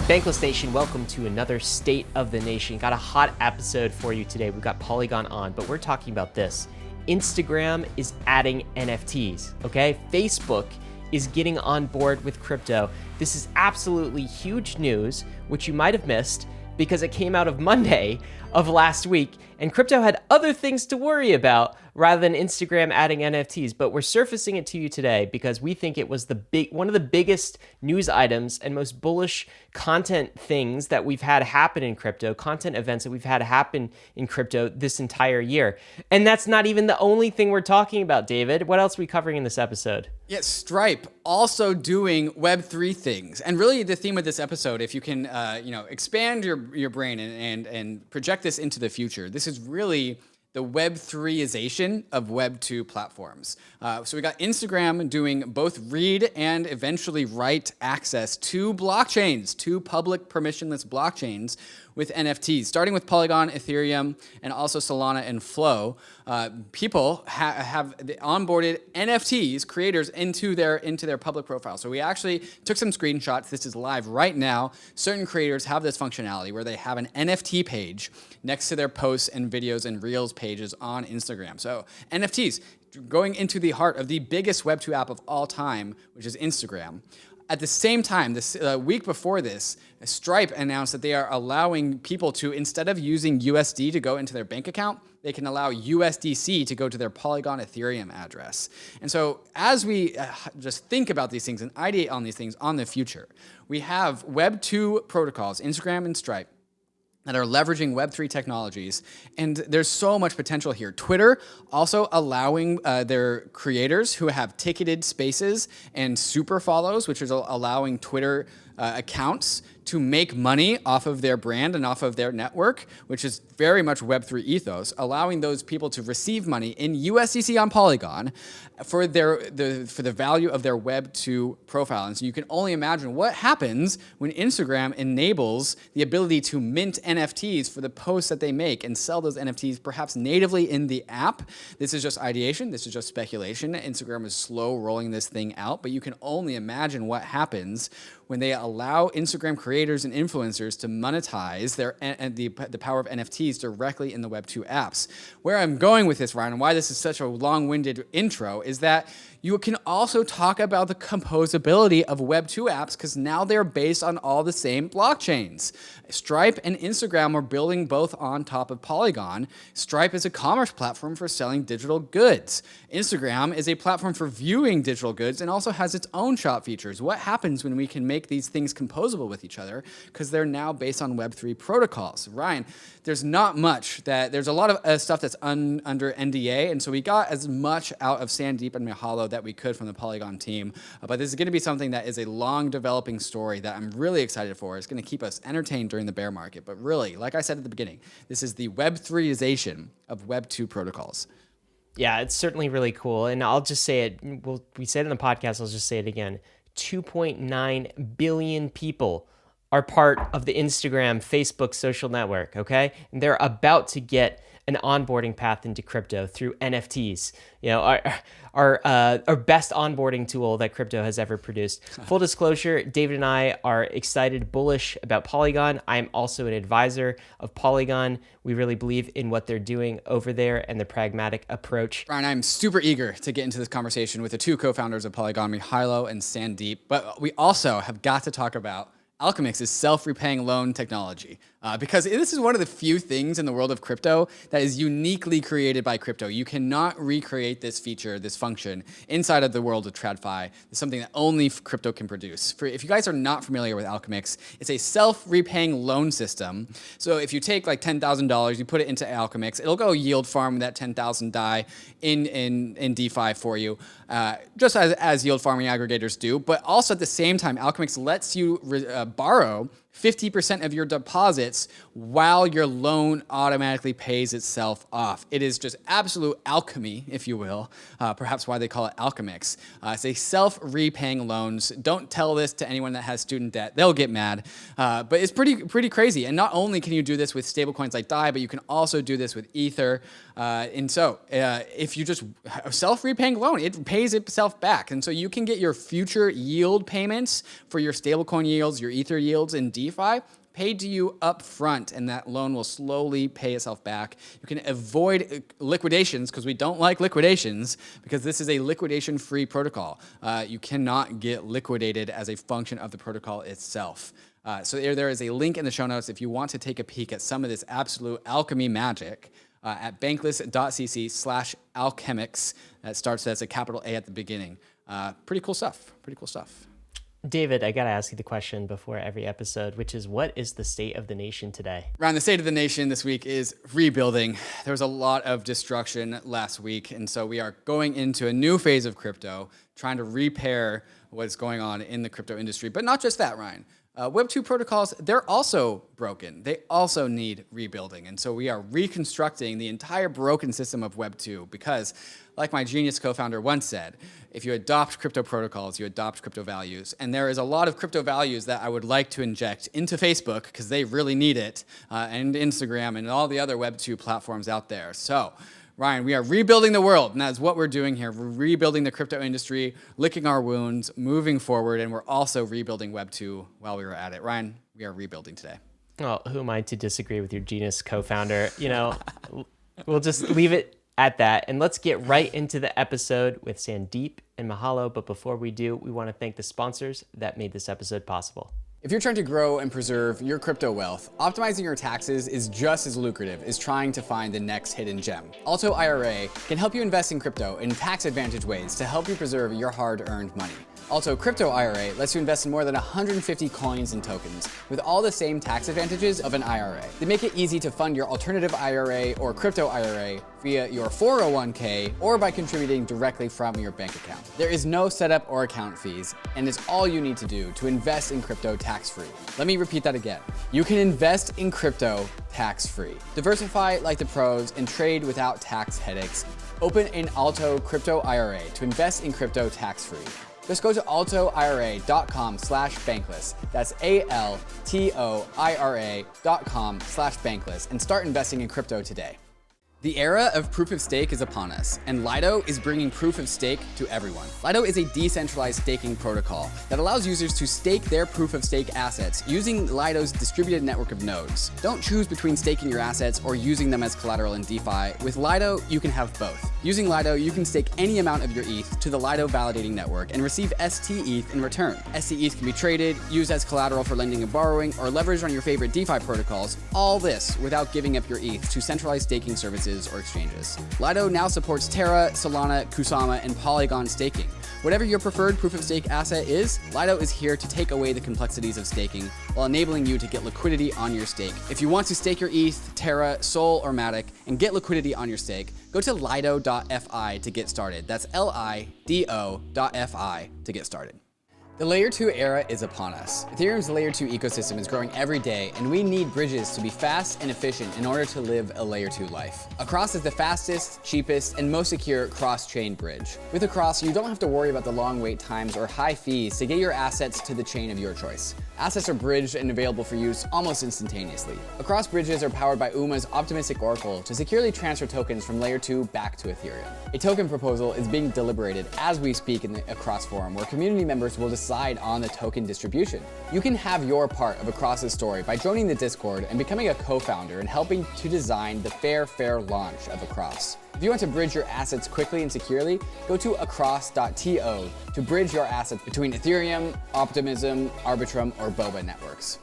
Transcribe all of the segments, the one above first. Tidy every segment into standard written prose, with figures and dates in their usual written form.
Bankless Nation, welcome to another State of the Nation. Got a hot episode for you today. We've got Polygon on, but we're talking about this. Instagram is adding NFTs, okay? Facebook is getting on board with crypto. This is absolutely huge news, which you might have missed because it came out of Monday of last week, and crypto had other things to worry about rather than Instagram adding NFTs. But we're surfacing it to you today because we think it was one of the biggest news items and most bullish content things that we've had happen in crypto, content events that we've had happen in crypto this entire year. And that's not even the only thing we're talking about, David. What else are we covering in this episode? Yes, Stripe also doing Web3 things. And really the theme of this episode, if you can expand your brain and project this into the future, this is really the Web3ization of Web2 platforms. So we got Instagram doing both read and eventually write access to blockchains, to public permissionless blockchains with NFTs, starting with Polygon, ETHEREUM, and also Solana and Flow. People have onboarded NFTs, creators, into their public profile. So we actually took some screenshots. This is live right now. Certain creators have this functionality where they have an NFT page next to their posts and videos and Reels pages on Instagram. So NFTs, going into the heart of the biggest Web2 app of all time, which is Instagram. At the same time, this week before this, Stripe announced that they are allowing people to, instead of using USD to go into their bank account, they can allow USDC to go to their Polygon Ethereum address. And so as we just think about these things and ideate on these things on the future, we have Web2 protocols, Instagram and Stripe, that are leveraging Web3 technologies. And there's so much potential here. Twitter also allowing their creators who have ticketed spaces and super follows, which is allowing Twitter accounts to make money off of their brand and off of their network, which is very much Web3 ethos, allowing those people to receive money in USDC on Polygon for the value of their Web2 profile. And so you can only imagine what happens when Instagram enables the ability to mint NFTs for the posts that they make and sell those NFTs perhaps natively in the app. This is just ideation. This is just speculation. Instagram is slow rolling this thing out, but you can only imagine what happens when they allow Instagram creators and influencers to monetize the power of NFTs directly in the Web2 apps. Where I'm going with this, Ryan, and why this is such a long-winded intro, is that you can also talk about the composability of Web2 apps because now they're based on all the same blockchains. Stripe and Instagram are building both on top of Polygon. Stripe is a commerce platform for selling digital goods. Instagram is a platform for viewing digital goods and also has its own shop features. What happens when we can make these things composable with each other? Because they're now based on Web3 protocols. Ryan, there's not much there's a lot of stuff that's under NDA, and so we got as much out of Sandeep and Mihailo that we could from the Polygon team. But this is going to be something that is a long developing story that I'm really excited for. It's going to keep us entertained during the bear market. But really, like I said at the beginning, this is the Web3ization of Web2 protocols. Yeah, it's certainly really cool. And I'll just say it. We said it in the podcast. I'll just say it again. 2.9 billion people are part of the Instagram, Facebook social network, okay? And they're about to get an onboarding path into crypto through NFTs. You know, our best onboarding tool that crypto has ever produced. Full disclosure, David and I are excited, bullish about Polygon. I'm also an advisor of Polygon. We really believe in what they're doing over there and the pragmatic approach. Ryan, I'm super eager to get into this conversation with the two co-founders of Polygon, Mihailo and Sandeep. But we also have got to talk about ALCHEMIX's self-repaying loan technology, because this is one of the few things in the world of crypto that is uniquely created by crypto. You cannot recreate this feature, this function, inside of the world of TradFi. It's something that only crypto can produce. If you guys are not familiar with ALCHEMIX, it's a self-repaying loan system. So if you take like $10,000, you put it into ALCHEMIX, it'll go yield farm that 10,000 DAI in DeFi for you, just as yield farming aggregators do. But also at the same time, ALCHEMIX lets you borrow 50% of your deposits while your loan automatically pays itself off. It is just absolute alchemy, if you will, perhaps why they call it ALCHEMIX. It's a self-repaying loans. Don't tell this to anyone that has student debt. They'll get mad. But it's pretty crazy. And not only can you do this with stablecoins like DAI, but you can also do this with Ether. And so if you just a self-repaying loan, it pays itself back. And so you can get your future yield payments for your stablecoin yields, your Ether yields in DeFi paid to you up front, and that loan will slowly pay itself back. You can avoid liquidations, because we don't like liquidations, because this is a liquidation-free protocol. You cannot get liquidated as a function of the protocol itself. So there is a link in the show notes if you want to take a peek at some of this absolute alchemy magic at bankless.cc/ALCHEMIX. That starts as a capital A at the beginning. Pretty cool stuff. Pretty cool stuff. David, I got to ask you the question before every episode, which is, what is the state of the nation today? Ryan, the state of the nation this week is rebuilding. There was a lot of destruction last week, and so we are going into a new phase of crypto, trying to repair what's going on in the crypto industry. But not just that, Ryan. Web 2 protocols, they're also broken. They also need rebuilding. And so we are reconstructing the entire broken system of Web 2 because, like my genius co-founder once said, if you adopt crypto protocols, you adopt crypto values. And there is a lot of crypto values that I would like to inject into Facebook because they really need it, and Instagram and all the other Web 2 platforms out there. So, Ryan, we are rebuilding the world, and that's what we're doing here. We're rebuilding the crypto industry, licking our wounds, moving forward, and we're also rebuilding Web 2 while we were at it. Ryan, we are rebuilding today. Well, who am I to disagree with your genius co-founder? You know, we'll just leave it at that, and let's get right into the episode with Sandeep and Mihailo. But before we do, we want to thank the sponsors that made this episode possible. If you're trying to grow and preserve your crypto wealth, optimizing your taxes is just as lucrative as trying to find the next hidden gem. ALTO IRA can help you invest in crypto in tax-advantaged ways to help you preserve your hard-earned money. ALTO Crypto IRA lets you invest in more than 150 coins and tokens with all the same tax advantages of an IRA. They make it easy to fund your alternative IRA or crypto IRA via your 401k or by contributing directly from your bank account. There is no setup or account fees, and it's all you need to do to invest in crypto tax-free. Let me repeat that again. You can invest in crypto tax-free. Diversify like the pros and trade without tax headaches. Open an ALTO Crypto IRA to invest in crypto tax-free. Just go to altoira.com/bankless. That's ALTOIRA.com/bankless and start investing in crypto today. The era of proof of stake is upon us, and LIDO is bringing proof of stake to everyone. LIDO is a decentralized staking protocol that allows users to stake their proof of stake assets using LIDO's distributed network of nodes. Don't choose between staking your assets or using them as collateral in DeFi. With LIDO, you can have both. Using LIDO, you can stake any amount of your ETH to the LIDO validating network and receive ST-ETH in return. ST-ETH can be traded, used as collateral for lending and borrowing, or leveraged on your favorite DeFi protocols. All this without giving up your ETH to centralized staking services or exchanges. LIDO now supports Terra, Solana, Kusama, and Polygon staking. Whatever your preferred proof of stake asset is, LIDO is here to take away the complexities of staking while enabling you to get liquidity on your stake. If you want to stake your ETH, Terra, Sol, or Matic and get liquidity on your stake, go to lido.fi to get started. That's lido.fi to get started. The Layer 2 era is upon us. Ethereum's Layer 2 ecosystem is growing every day, and we need bridges to be fast and efficient in order to live a Layer 2 life. Across is the fastest, cheapest, and most secure cross-chain bridge. With Across, you don't have to worry about the long wait times or high fees to get your assets to the chain of your choice. Assets are bridged and available for use almost instantaneously. Across bridges are powered by UMA's optimistic oracle to securely transfer tokens from Layer 2 back to Ethereum. A token proposal is being deliberated as we speak in the Across forum, where community members will decide on the token distribution. You can have your part of Across's story by joining the Discord and becoming a co-founder and helping to design the fair launch of Across. If you want to bridge your assets quickly and securely, go to across.to to bridge your assets between Ethereum, Optimism, Arbitrum, or Boba networks.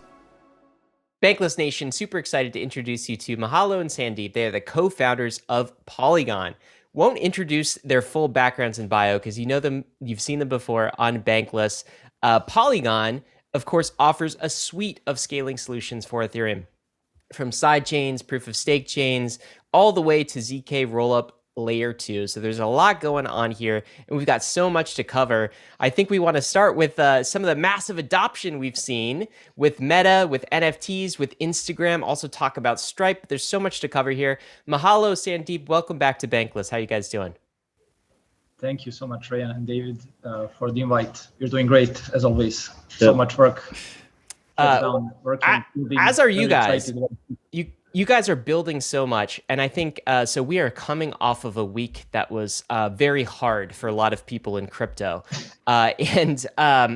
Bankless Nation, super excited to introduce you to Mihailo and Sandeep. They are the co-founders of Polygon. Won't introduce their full backgrounds and bio because you know them, you've seen them before on Bankless. Polygon, of course, offers a suite of scaling solutions for Ethereum, from side chains, proof of stake chains, all the way to ZK rollup Layer 2. So there's a lot going on here, and we've got so much to cover. I think we want to start with some of the massive adoption we've seen with Meta, with NFTs, with Instagram, also talk about Stripe. There's so much to cover here. Mihailo, Sandeep, welcome back to Bankless. How you guys doing? Thank you so much, Ryan and David, for the invite. You're doing great, as always. So much work. As are you guys. You guys are building so much, and I think so. We are coming off of a week that was very hard for a lot of people in crypto, and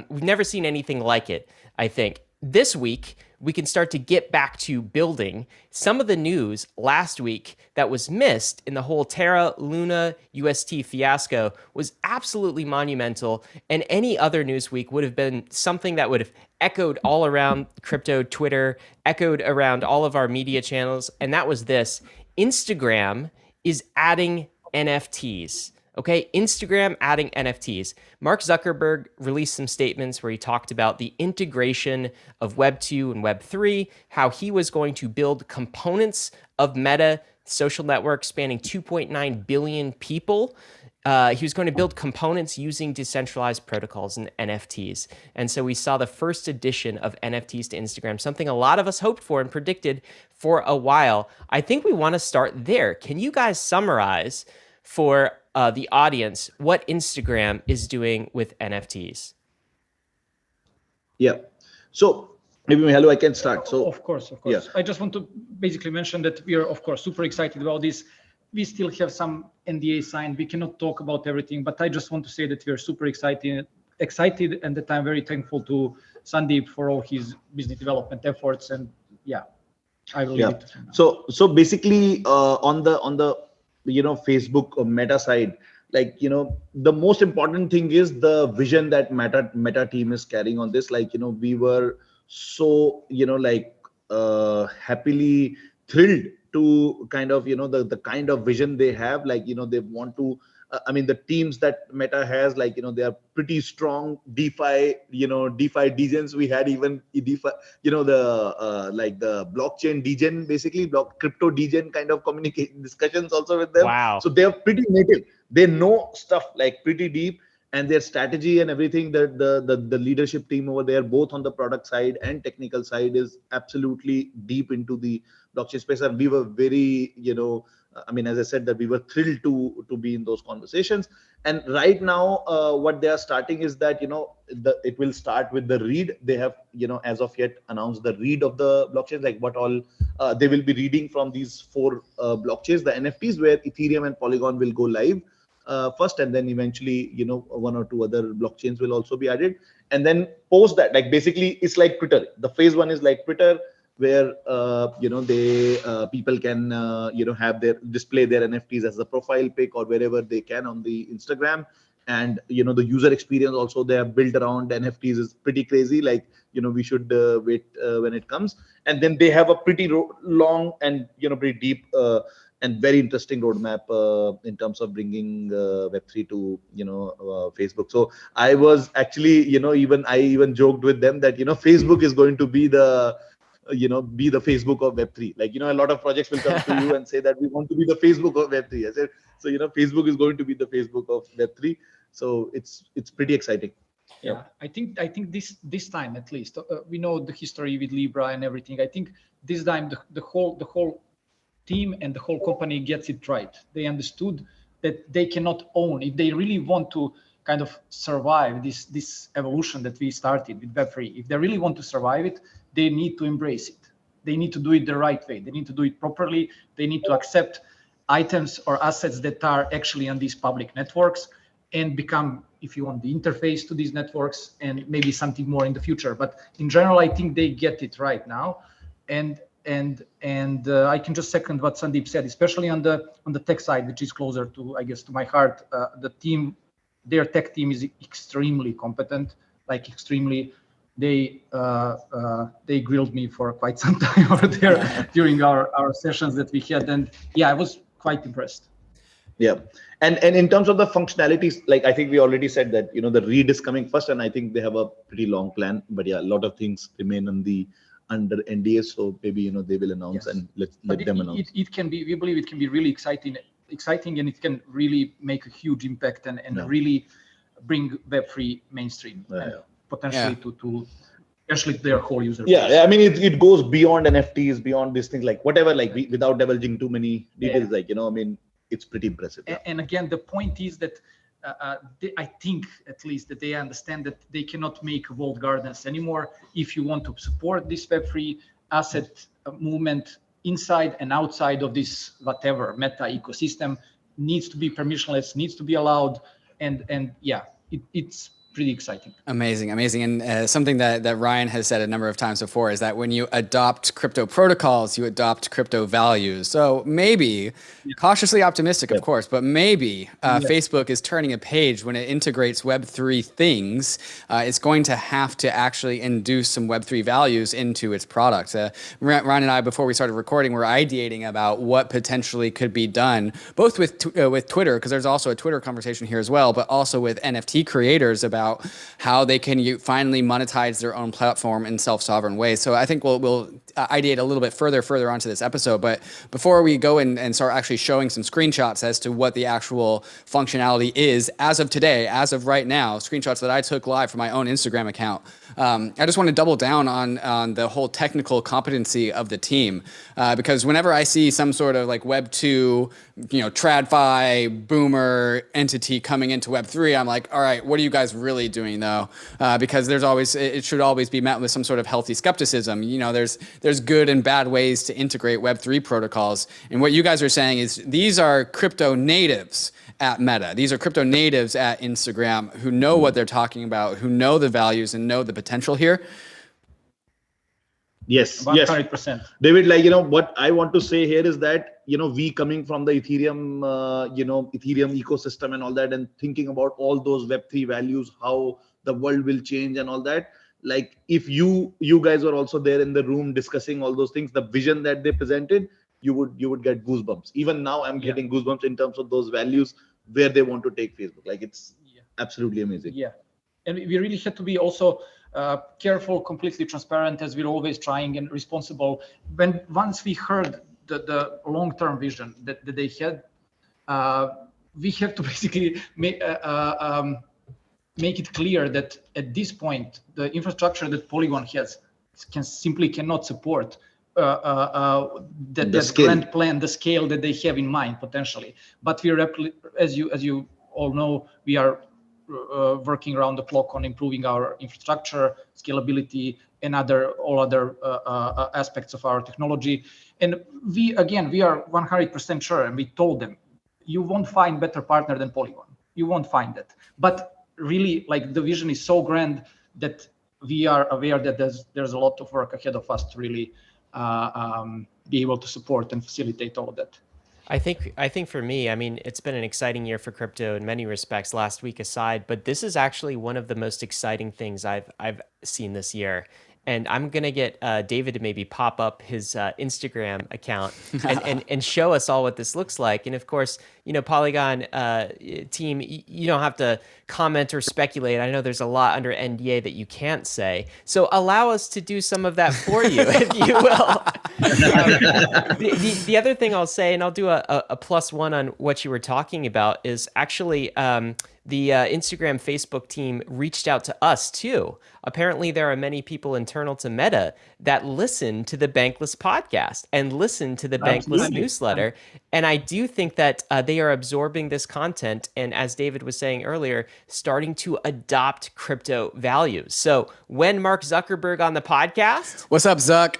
we've never seen anything like it. I think this week we can start to get back to building. Some of the news last week that was missed in the whole Terra Luna UST fiasco was absolutely monumental, and any other news week would have been something that would have echoed all around crypto Twitter, echoed around all of our media channels, and that was this. Instagram is adding NFTs. Okay, Instagram adding NFTs. Mark Zuckerberg released some statements where he talked about the integration of Web 2 and Web 3, how he was going to build components of Meta social network spanning 2.9 billion people. He was going to build components using decentralized protocols and NFTs. And so we saw the first edition of NFTs to Instagram, something a lot of us hoped for and predicted for a while. I think we want to start there. Can you guys summarize for the audience what Instagram is doing with NFTs? Yeah. So maybe Mihailo, I can start. So of course. Yeah. I just want to basically mention that we are, of course, super excited about this. We still have some NDA signed. We cannot talk about everything, but I just want to say that we are super excited, and that I'm very thankful to Sandeep for all his business development efforts. And yeah, I will leave it to him. So basically, on the Facebook or Meta side, the most important thing is the vision that Meta team is carrying on this. We were so happily thrilled to kind of the kind of vision they have. They want to the teams that Meta has, they are pretty strong DeFi degens. We had even DeFi, the blockchain degen, basically crypto degen kind of communication discussions also with them. Wow. So they are pretty native. They know stuff pretty deep, and their strategy and everything, the leadership team over there, both on the product side and technical side, is absolutely deep into the blockchain space. And we were very, as I said, that we were thrilled to be in those conversations. And right now, what they are starting is that, it will start with the read. They have, as of yet announced the read of the blockchains, like what all they will be reading from these 4 blockchains, the NFTs, where Ethereum and Polygon will go live first, and then eventually, 1 or 2 other blockchains will also be added. And then post that, basically it's like Twitter. The phase 1 is like Twitter, where people can have display their NFTs as a profile pic or wherever they can on the Instagram. And the user experience also they have built around NFTs is pretty crazy. We should wait when it comes. And then they have a pretty long and pretty deep and very interesting roadmap in terms of bringing Web3 to Facebook. So I was actually I even joked with them that Facebook is going to be the Facebook of Web3. A lot of projects will come to you and say that we want to be the Facebook of Web3. I said, so Facebook is going to be the Facebook of Web3. So it's pretty exciting. Yeah, I think this time at least we know the history with Libra and everything. I think this time the whole team and the whole company gets it right. They understood that they cannot own, if they really want to kind of survive this evolution that we started with Web3. If they really want to survive it, they need to embrace it. They need to do it the right way. They need to do it properly. They need to accept items or assets that are actually on these public networks and become, if you want, the interface to these networks, and maybe something more in the future. But in general, I think they get it right now. And I can just second what Sandeep said, especially on the tech side, which is closer to, I guess, to my heart. The team, their tech team is extremely competent, extremely. They grilled me for quite some time over there during our sessions that we had, and yeah, I was quite impressed. Yeah, and in terms of the functionalities, I think we already said that the read is coming first, and I think they have a pretty long plan. But yeah, a lot of things remain under NDA, so maybe they will announce. Yes. And let them announce. It can be. We believe it can be really exciting, and it can really make a huge impact and really bring Web3 mainstream. Potentially to especially their whole user base. Yeah, I mean it goes beyond NFTs, beyond these things, whatever, without divulging too many details. It's pretty impressive. Yeah. And again, the point is that I think at least that they understand that they cannot make walled gardens anymore. If you want to support this Web3 asset movement inside and outside of this whatever Meta ecosystem, needs to be permissionless, needs to be allowed, and yeah, it's pretty exciting. Amazing, amazing. And something that Ryan has said a number of times before is that when you adopt crypto protocols, you adopt crypto values. So maybe, cautiously optimistic, of course, but maybe Facebook is turning a page when it integrates Web3 things. It's going to have to actually induce some Web3 values into its product. Ryan and I, before we started recording, were ideating about what potentially could be done, both with Twitter, because there's also a Twitter conversation here as well, but also with NFT creators about how they can finally monetize their own platform in self-sovereign ways. So I think we'll ideate a little bit further onto this episode. But before we go and start actually showing some screenshots as to what the actual functionality is as of today, as of right now, screenshots that I took live from my own Instagram account, I just want to double down on the whole technical competency of the team, because whenever I see some sort of like Web 2, TradFi boomer entity coming into Web 3, I'm like, all right, what are you guys really doing though? Because it should always be met with some sort of healthy skepticism. There's good and bad ways to integrate Web 3 protocols, and what you guys are saying is these are crypto natives at Meta. These are crypto natives at Instagram who know what they're talking about, who know the values and know the potential here. Yes, 100%. Yes. David, what I want to say here is that, we coming from the Ethereum, Ethereum ecosystem and all that, and thinking about all those Web3 values, how the world will change and all that. Like if you guys were also there in the room discussing all those things, the vision that they presented, you would get goosebumps. Even now I'm getting goosebumps in terms of those values where they want to take Facebook. Like it's absolutely amazing. Yeah. And we really had to be also careful, completely transparent, as we're always trying, and responsible. Once we heard the long-term vision that they had, we have to basically make it clear that at this point, the infrastructure that Polygon has cannot support that grand plan, the scale that they have in mind potentially. But as you all know, we are working around the clock on improving our infrastructure, scalability, and all other aspects of our technology. And we are 100% sure, and we told them, you won't find better partner than Polygon. You won't find it. But really, like, the vision is so grand that we are aware that there's a lot of work ahead of us to really be able to support and facilitate all of that. I think for me, I mean, it's been an exciting year for crypto in many respects, last week aside, but this is actually one of the most exciting things I've seen this year. And I'm going to get David to maybe pop up his Instagram account and show us all what this looks like. And of course, Polygon team, you don't have to comment or speculate. I know there's a lot under NDA that you can't say. So allow us to do some of that for you, if you will. The other thing I'll say, and I'll do a +1 on what you were talking about, is actually the Instagram, Facebook team reached out to us too. Apparently, there are many people internal to Meta that listen to the Bankless podcast and listen to the Bankless newsletter. And I do think that they are absorbing this content. And as David was saying earlier, starting to adopt crypto values. So when Mark Zuckerberg on the podcast? What's up, Zuck?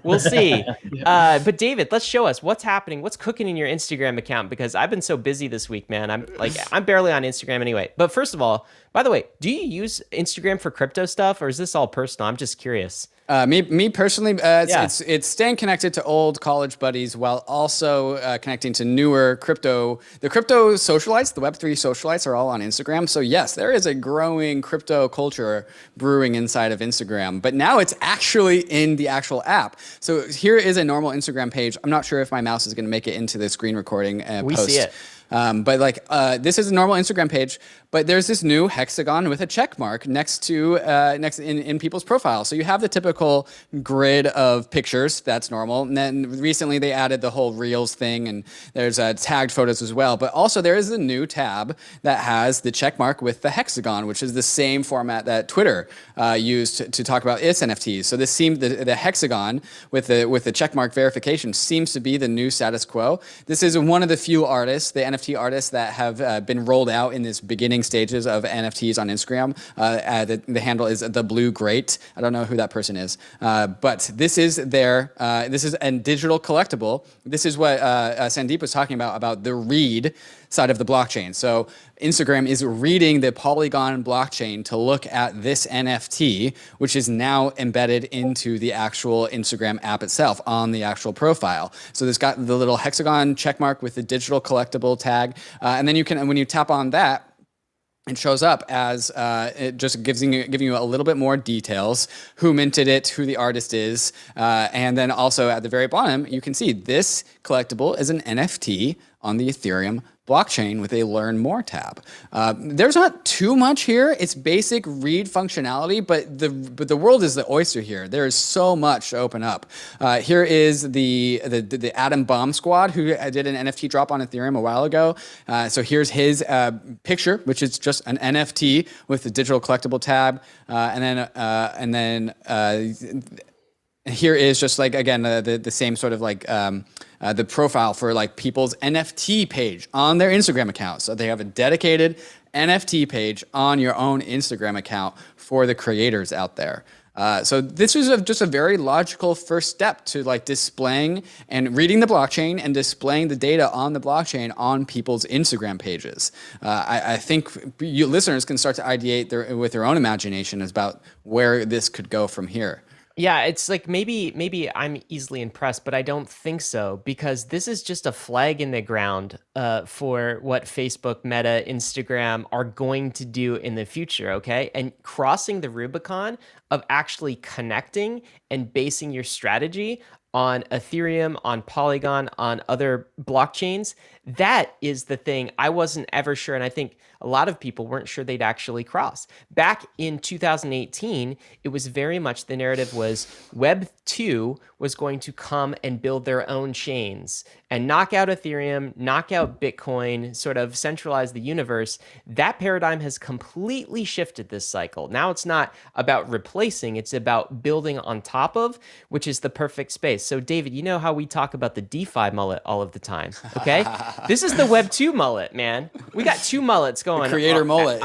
We'll see. But David, let's show us what's happening. What's cooking in your Instagram account? Because I've been so busy this week, man. I'm barely on Instagram anyway. But first of all, by the way, do you use Instagram for crypto stuff, or is this all personal? I'm just curious. Me personally, it's staying connected to old college buddies while also connecting to newer crypto. The crypto socialites, the Web3 socialites, are all on Instagram. So yes, there is a growing crypto culture brewing inside of Instagram. But now it's actually in the actual app. So here is a normal Instagram page. I'm not sure if my mouse is going to make it into the screen recording We post. see it. But this is a normal Instagram page, but there's this new hexagon with a check mark next in people's profile. So you have the typical grid of pictures. That's normal. And then recently they added the whole Reels thing, and there's tagged photos as well. But also there is a new tab that has the check mark with the hexagon, which is the same format that Twitter used to talk about its NFTs. So this seems the hexagon with the check mark verification seems to be the new status quo. This is one of the few artists, the NFT artists, that have been rolled out in this beginning stages of NFTs on Instagram. The handle is The Blue Great. I don't know who that person is, but this is this is a digital collectible. This is what Sandeep was talking about the read. side of the blockchain. So Instagram is reading the Polygon blockchain to look at this NFT, which is now embedded into the actual Instagram app itself on the actual profile. So there's got the little hexagon checkmark with the digital collectible tag. And then you can, when you tap on that, it shows up as it just giving you a little bit more details, who minted it, who the artist is, and then also at the very bottom, you can see this collectible is an NFT on the Ethereum blockchain with a Learn More tab. There's not too much here. It's basic read functionality, but the world is the oyster here. There is so much to open up. Here is the Atom Bomb Squad, who did an NFT drop on Ethereum a while ago. So here's his picture, which is just an NFT with the digital collectible tab, and then here is just like, again, the same sort of like the profile for like people's NFT page on their Instagram account. So they have a dedicated NFT page on your own Instagram account for the creators out there. So this is just a very logical first step to like displaying and reading the blockchain and displaying the data on the blockchain on people's Instagram pages. I think you listeners can start to ideate with their own imagination about where this could go from here. Yeah, it's like maybe I'm easily impressed, but I don't think so, because this is just a flag in the ground for what Facebook, Meta, Instagram are going to do in the future, okay? And crossing the Rubicon of actually connecting and basing your strategy on Ethereum, on Polygon, on other blockchains, that is the thing I wasn't ever sure, and I think a lot of people weren't sure they'd actually cross. Back in 2018, it was very much the narrative was Web 2 was going to come and build their own chains and knock out Ethereum, knock out Bitcoin, sort of centralize the universe. That paradigm has completely shifted this cycle. Now it's not about replacing, it's about building on top of, which is the perfect space. So David, you know how we talk about the DeFi mullet all of the time, okay? This is the Web 2 mullet, man. We got two mullets going. The creator mullet.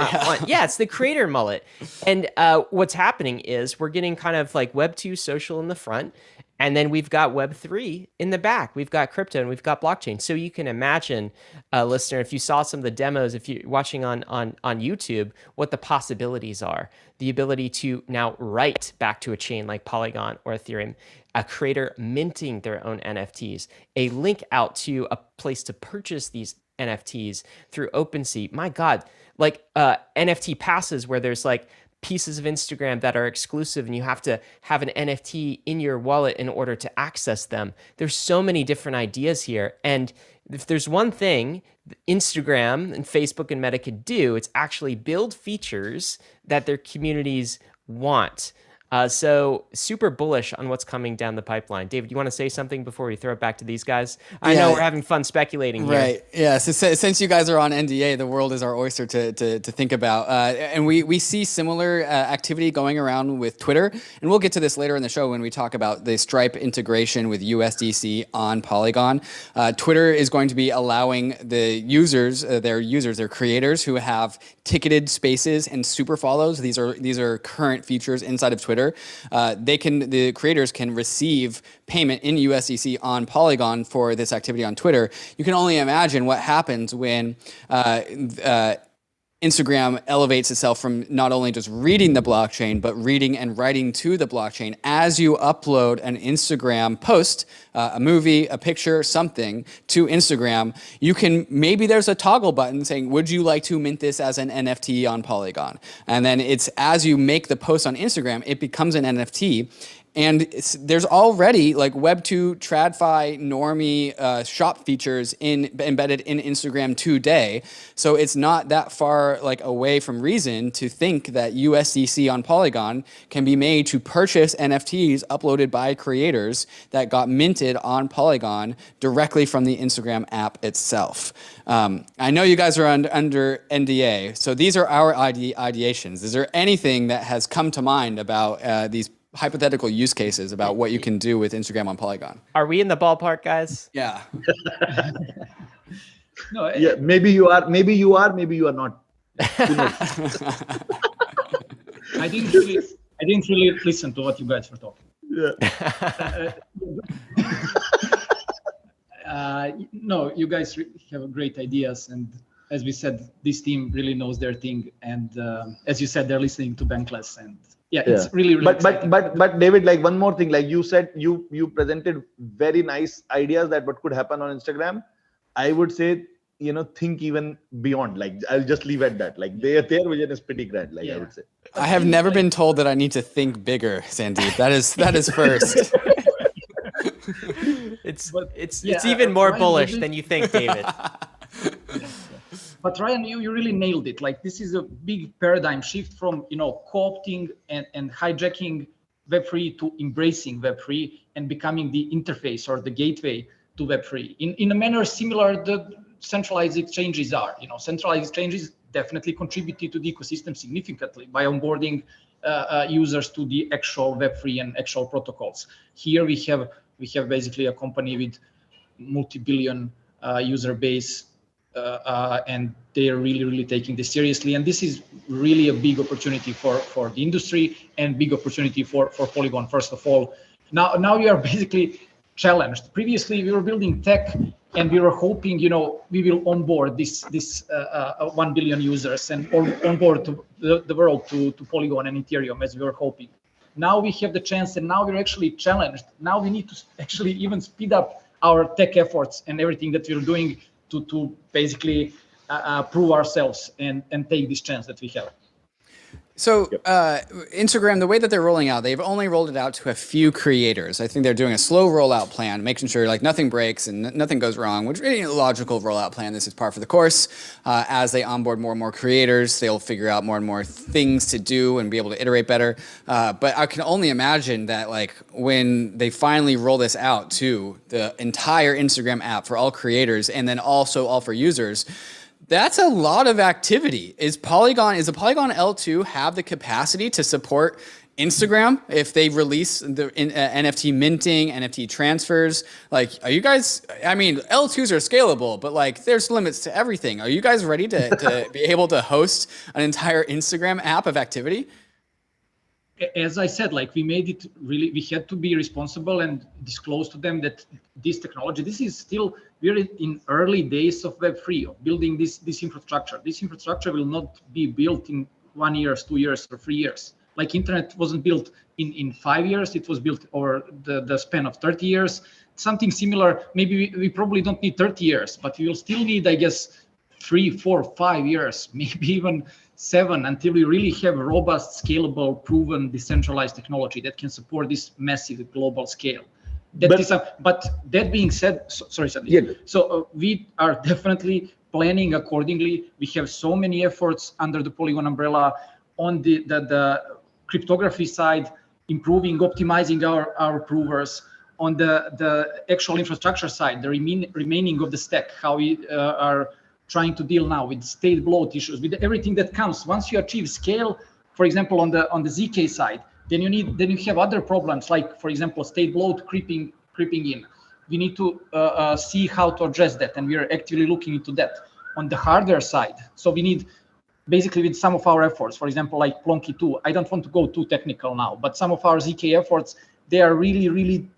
Yeah, it's the creator mullet. And what's happening is we're getting kind of like Web 2 social in the front, and then we've got Web 3 in the back. We've got crypto and we've got blockchain. So you can imagine, listener, if you saw some of the demos, if you're watching on YouTube, what the possibilities are. The ability to now write back to a chain like Polygon or Ethereum, a creator minting their own NFTs, a link out to a place to purchase these NFTs through OpenSea. My God, like NFT passes where there's like pieces of Instagram that are exclusive and you have to have an NFT in your wallet in order to access them. There's so many different ideas here. And if there's one thing Instagram and Facebook and Meta could do, it's actually build features that their communities want. So super bullish on what's coming down the pipeline. David, you want to say something before we throw it back to these guys? I know we're having fun speculating here. Right. Yeah. So since you guys are on NDA, the world is our oyster to think about. And we see similar activity going around with Twitter. And we'll get to this later in the show when we talk about the Stripe integration with USDC on Polygon. Twitter is going to be allowing the users, their creators who have ticketed spaces and super follows. These are current features inside of Twitter. The creators can receive payment in USDC on Polygon for this activity on Twitter. You can only imagine what happens when Instagram elevates itself from not only just reading the blockchain, but reading and writing to the blockchain. As you upload an Instagram post, a movie, a picture, something to Instagram, maybe there's a toggle button saying, would you like to mint this as an NFT on Polygon? And then it's as you make the post on Instagram, it becomes an NFT. And there's already like Web2 TradFi normie shop features embedded in Instagram today. So it's not that far like away from reason to think that USDC on Polygon can be made to purchase NFTs uploaded by creators that got minted on Polygon directly from the Instagram app itself. I know you guys are under NDA, so these are our ideations. Is there anything that has come to mind about these hypothetical use cases about what you can do with Instagram on Polygon? Are we in the ballpark, guys? Yeah. No, Yeah, maybe you are, maybe you are not. Who knows? I didn't really listen to what you guys were talking. Yeah. No, you guys have great ideas, and as we said, this team really knows their thing. And as you said, they're listening to Bankless, and it's really exciting. But David, like one more thing, like you said, you presented very nice ideas that what could happen on Instagram. I would say, think even beyond. Like I'll just leave at that. Like their vision is pretty grand. Like I would say. I have never been told that I need to think bigger, Sandeep. That is first. It's even more bullish than you think, David. But Ryan, you really nailed it. Like this is a big paradigm shift from co-opting and hijacking Web3 to embracing Web3 and becoming the interface or the gateway to Web3 in a manner similar to centralized exchanges are. Centralized exchanges definitely contributed to the ecosystem significantly by onboarding users to the actual Web3 and actual protocols. Here we have basically a company with multi-billion user base. And they are really taking this seriously, and this is really a big opportunity for the industry and big opportunity for Polygon. First of all, now we are basically challenged. Previously, we were building tech, and we were hoping, we will onboard this 1 billion users and onboard the world to Polygon and Ethereum as we were hoping. Now we have the chance, and now we're actually challenged. Now we need to actually even speed up our tech efforts and everything that we're doing to basically prove ourselves and take this chance that we have. So Instagram, the way that they're rolling out, they've only rolled it out to a few creators. I think they're doing a slow rollout plan, making sure like nothing breaks and nothing goes wrong, which is a logical rollout plan. This is par for the course. As they onboard more and more creators, they'll figure out more and more things to do and be able to iterate better. But I can only imagine that like when they finally roll this out to the entire Instagram app for all creators and then also all for users, that's a lot of activity. Is a Polygon L2 have the capacity to support Instagram if they release the NFT minting, NFT transfers? Like, are you guys, I mean, L2s are scalable, but like there's limits to everything. Are you guys ready to be able to host an entire Instagram app of activity? As I said, like we made it really, we had to be responsible and disclose to them that this technology, this is still, we're in early days of Web3, of building this infrastructure. This infrastructure will not be built in 1 year, 2 years, or 3 years. Like internet wasn't built in 5 years, it was built over the span of 30 years. Something similar, maybe we probably don't need 30 years, but we will still need, I guess, 3, 4, 5 years, maybe even 7, until we really have a robust, scalable, proven, decentralized technology that can support this massive global scale. But that being said, sorry, Sandeep. Yeah. So we are definitely planning accordingly. We have so many efforts under the Polygon umbrella on the cryptography side, improving, optimizing our provers. On the actual infrastructure side, the remaining of the stack, how we are trying to deal now with state bloat issues, with everything that comes. Once you achieve scale, for example, on the ZK side, then you have other problems, like for example, state bloat creeping in. We need to see how to address that, and we are actively looking into that. On the hardware side, so we need basically with some of our efforts, for example, like Plonky 2. I don't want to go too technical now, but some of our ZK efforts, they are really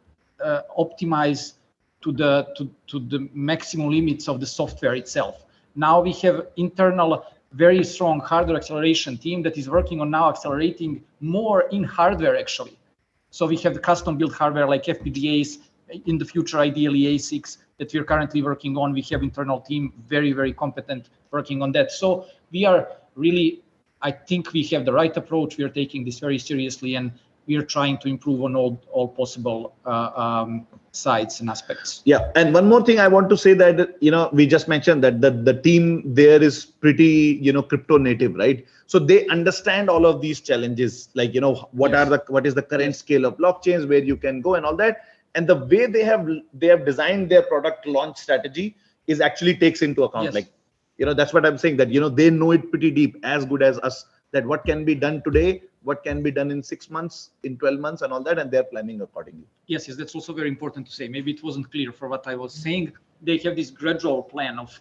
optimized to the maximum limits of the software itself. Now we have internal, very strong hardware acceleration team that is working on now accelerating more in hardware actually. So we have the custom built hardware like FPGAs, in the future ideally ASICs that we're currently working on. We have internal team very competent working on that. So we are really, I think we have the right approach. We are taking this very seriously, and we are trying to improve on all possible sides and aspects. Yeah, and one more thing I want to say that we just mentioned that the team there is pretty crypto native, right? So they understand all of these challenges, like what is the current scale of blockchains, where you can go and all that, and the way they have designed their product launch strategy is actually takes into account, like that's what I'm saying, that they know it pretty deep, as good as us, that what can be done today, what can be done in 6 months, in 12 months and all that, and they're planning accordingly. Yes, that's also very important to say. Maybe it wasn't clear for what I was saying. They have this gradual plan of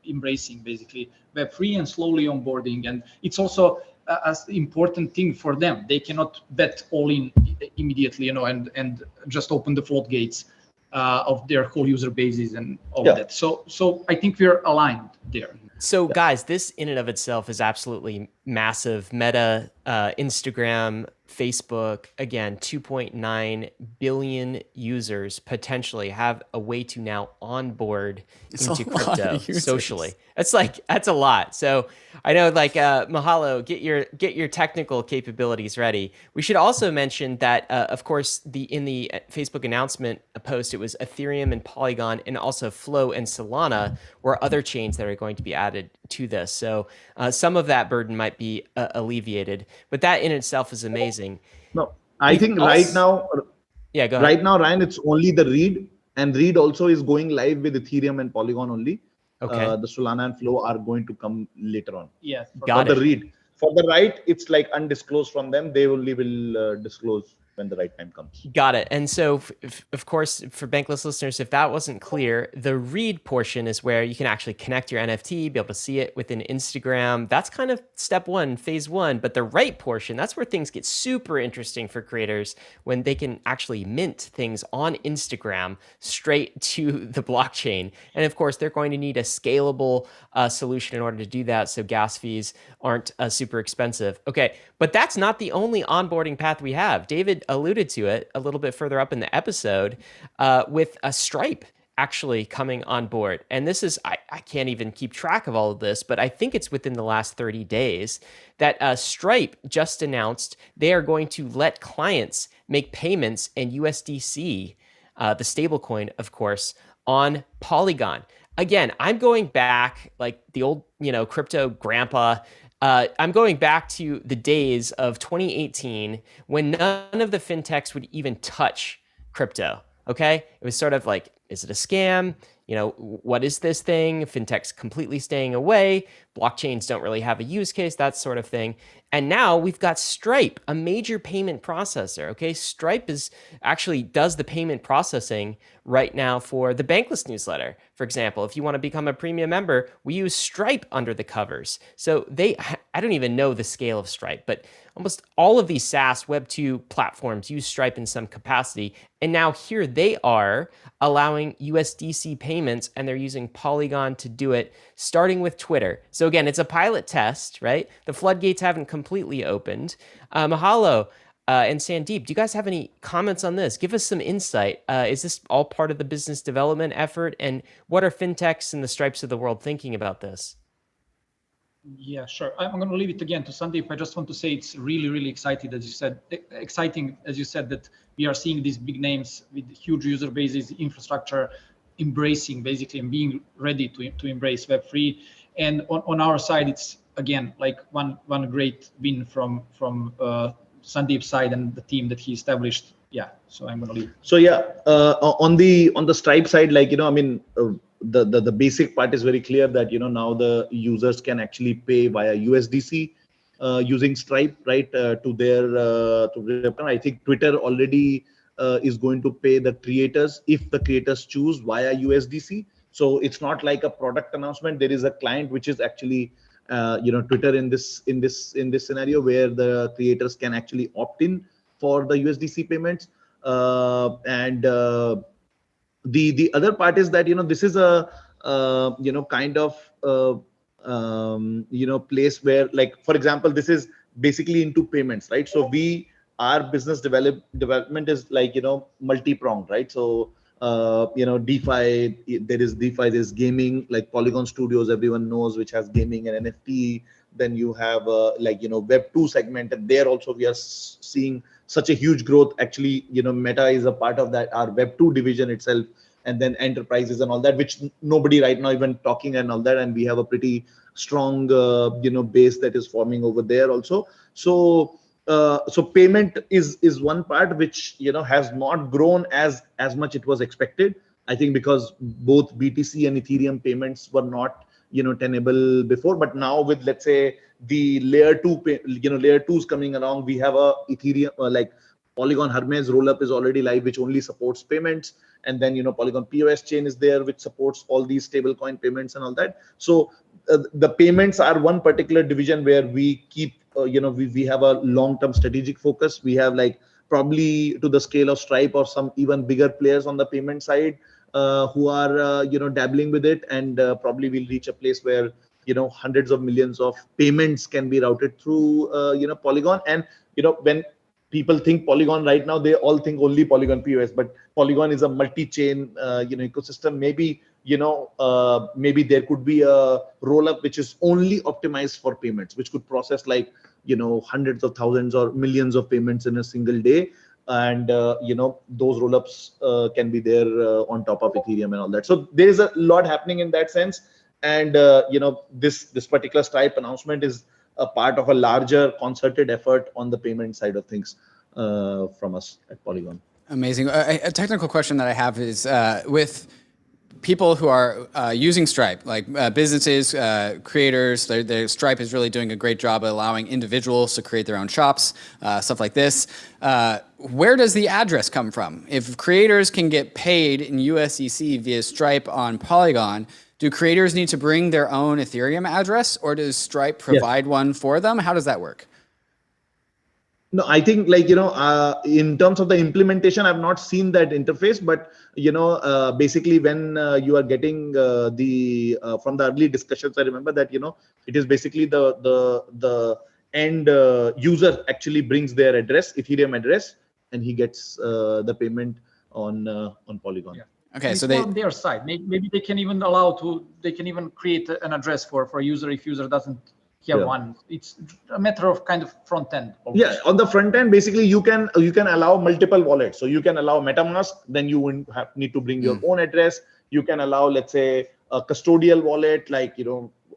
embracing basically Web3 and slowly onboarding. And it's also an important thing for them. They cannot bet all in immediately, and just open the floodgates. of their whole user bases and all Yeah. of that. So I think we're aligned there. So guys, this in and of itself is absolutely massive. Meta, Instagram, Facebook, again, 2.9 billion users potentially have a way to now onboard into crypto socially. That's a lot. So I know, like, Mihailo, get your technical capabilities ready. We should also mention that, of course, in the Facebook announcement post, it was Ethereum and Polygon, and also Flow and Solana were other chains that are going to be added to this. So some of that burden might be alleviated, but that in itself is amazing. No, I think right now, yeah, go ahead. Right now, Ryan, it's only the Read, and Read also is going live with Ethereum and Polygon only. Okay. The Solana and Flow are going to come later on. Yeah, got For it. the Read. For the Write, it's like undisclosed from them. They only will disclose when the right time comes. Got it. And so, of course, for Bankless listeners, if that wasn't clear, the Read portion is where you can actually connect your NFT, be able to see it within Instagram. That's kind of step one, phase one. But the Write portion, that's where things get super interesting for creators, when they can actually mint things on Instagram straight to the blockchain. And of course, they're going to need a scalable solution in order to do that, so gas fees aren't super expensive. Okay, but that's not the only onboarding path we have. David alluded to it a little bit further up in the episode, with a Stripe actually coming on board. And this is, I can't even keep track of all of this, but I think it's within the last 30 days that Stripe just announced they are going to let clients make payments in USDC, the stablecoin, of course, on Polygon. Again, I'm going back like the old, crypto grandpa. I'm going back to the days of 2018 when none of the fintechs would even touch crypto. Okay. It was sort of like, is it a scam? What is this thing? Fintech's completely staying away. Blockchains don't really have a use case, that sort of thing. And now we've got Stripe, a major payment processor. Okay. Stripe does the payment processing right now for the Bankless newsletter. For example, if you want to become a premium member, we use Stripe under the covers. So I don't even know the scale of Stripe, but almost all of these SaaS Web 2 platforms use Stripe in some capacity. And now here they are allowing USDC payments, and they're using Polygon to do it, starting with Twitter. So again, it's a pilot test, right? The floodgates haven't completely opened. Mihailo and Sandeep, do you guys have any comments on this? Give us some insight. Is this all part of the business development effort? And what are fintechs and the Stripes of the world thinking about this? Yeah, sure. I'm going to leave it again to Sandeep. I just want to say it's really, really exciting, as you said, that we are seeing these big names with huge user bases, infrastructure, embracing basically and being ready to embrace Web3. And on our side, it's again like one great win from Sandeep's side and the team that he established. Yeah, so I'm going to leave. So yeah, on the Stripe side, the basic part is very clear that now the users can actually pay via USDC using Stripe, right, to their I think Twitter already is going to pay the creators if the creators choose via USDC. So it's not like a product announcement. There is a client which is actually Twitter in this scenario, where the creators can actually opt in for the USDC payments. The other part is that this is a kind of place where, like, for example, this is basically into payments, right? So our business development is like multi-pronged, right? So DeFi, there's gaming, like Polygon Studios, everyone knows, which has gaming and NFT. Then you have Web 2 segment, and there also we are seeing such a huge growth. Actually, Meta is a part of that, our Web 2 division itself, and then enterprises and all that, which nobody right now even talking and all that. And we have a pretty strong base that is forming over there also. So payment is one part which has not grown as much it was expected. I think because both BTC and Ethereum payments were not tenable before, but now with, let's say, the layer 2s coming along, we have a Ethereum like Polygon Hermes rollup is already live, which only supports payments, and then Polygon POS chain is there, which supports all these stablecoin payments and all that. So the payments are one particular division where we keep we have a long-term strategic focus. We have like probably to the scale of Stripe or some even bigger players on the payment side who are dabbling with it, and probably we'll reach a place where hundreds of millions of payments can be routed through Polygon. And when people think Polygon right now, they all think only Polygon POS, but Polygon is a multi-chain ecosystem. Maybe maybe there could be a roll-up which is only optimized for payments, which could process like hundreds of thousands or millions of payments in a single day. And those roll-ups can be there on top of Ethereum and all that. So there is a lot happening in that sense. And this particular Stripe announcement is a part of a larger concerted effort on the payment side of things from us at Polygon. Amazing. A technical question that I have is with people who are using Stripe, like businesses, creators, Stripe is really doing a great job of allowing individuals to create their own shops, stuff like this. Where does the address come from? If creators can get paid in USDC via Stripe on Polygon, do creators need to bring their own Ethereum address, or does Stripe provide one for them? How does that work? No, I think in terms of the implementation, I've not seen that interface, but basically when you are getting from the early discussions, I remember that it is basically the end user actually brings their address, Ethereum address, and he gets the payment on Polygon. Yeah. Okay, it's so they on their side. Maybe they can even they can even create an address for a user if user doesn't have one. It's a matter of kind of front end. Yeah, on the front end, basically you can allow multiple wallets. So you can allow MetaMask, then you wouldn't need to bring your own address. You can allow, let's say, a custodial wallet, like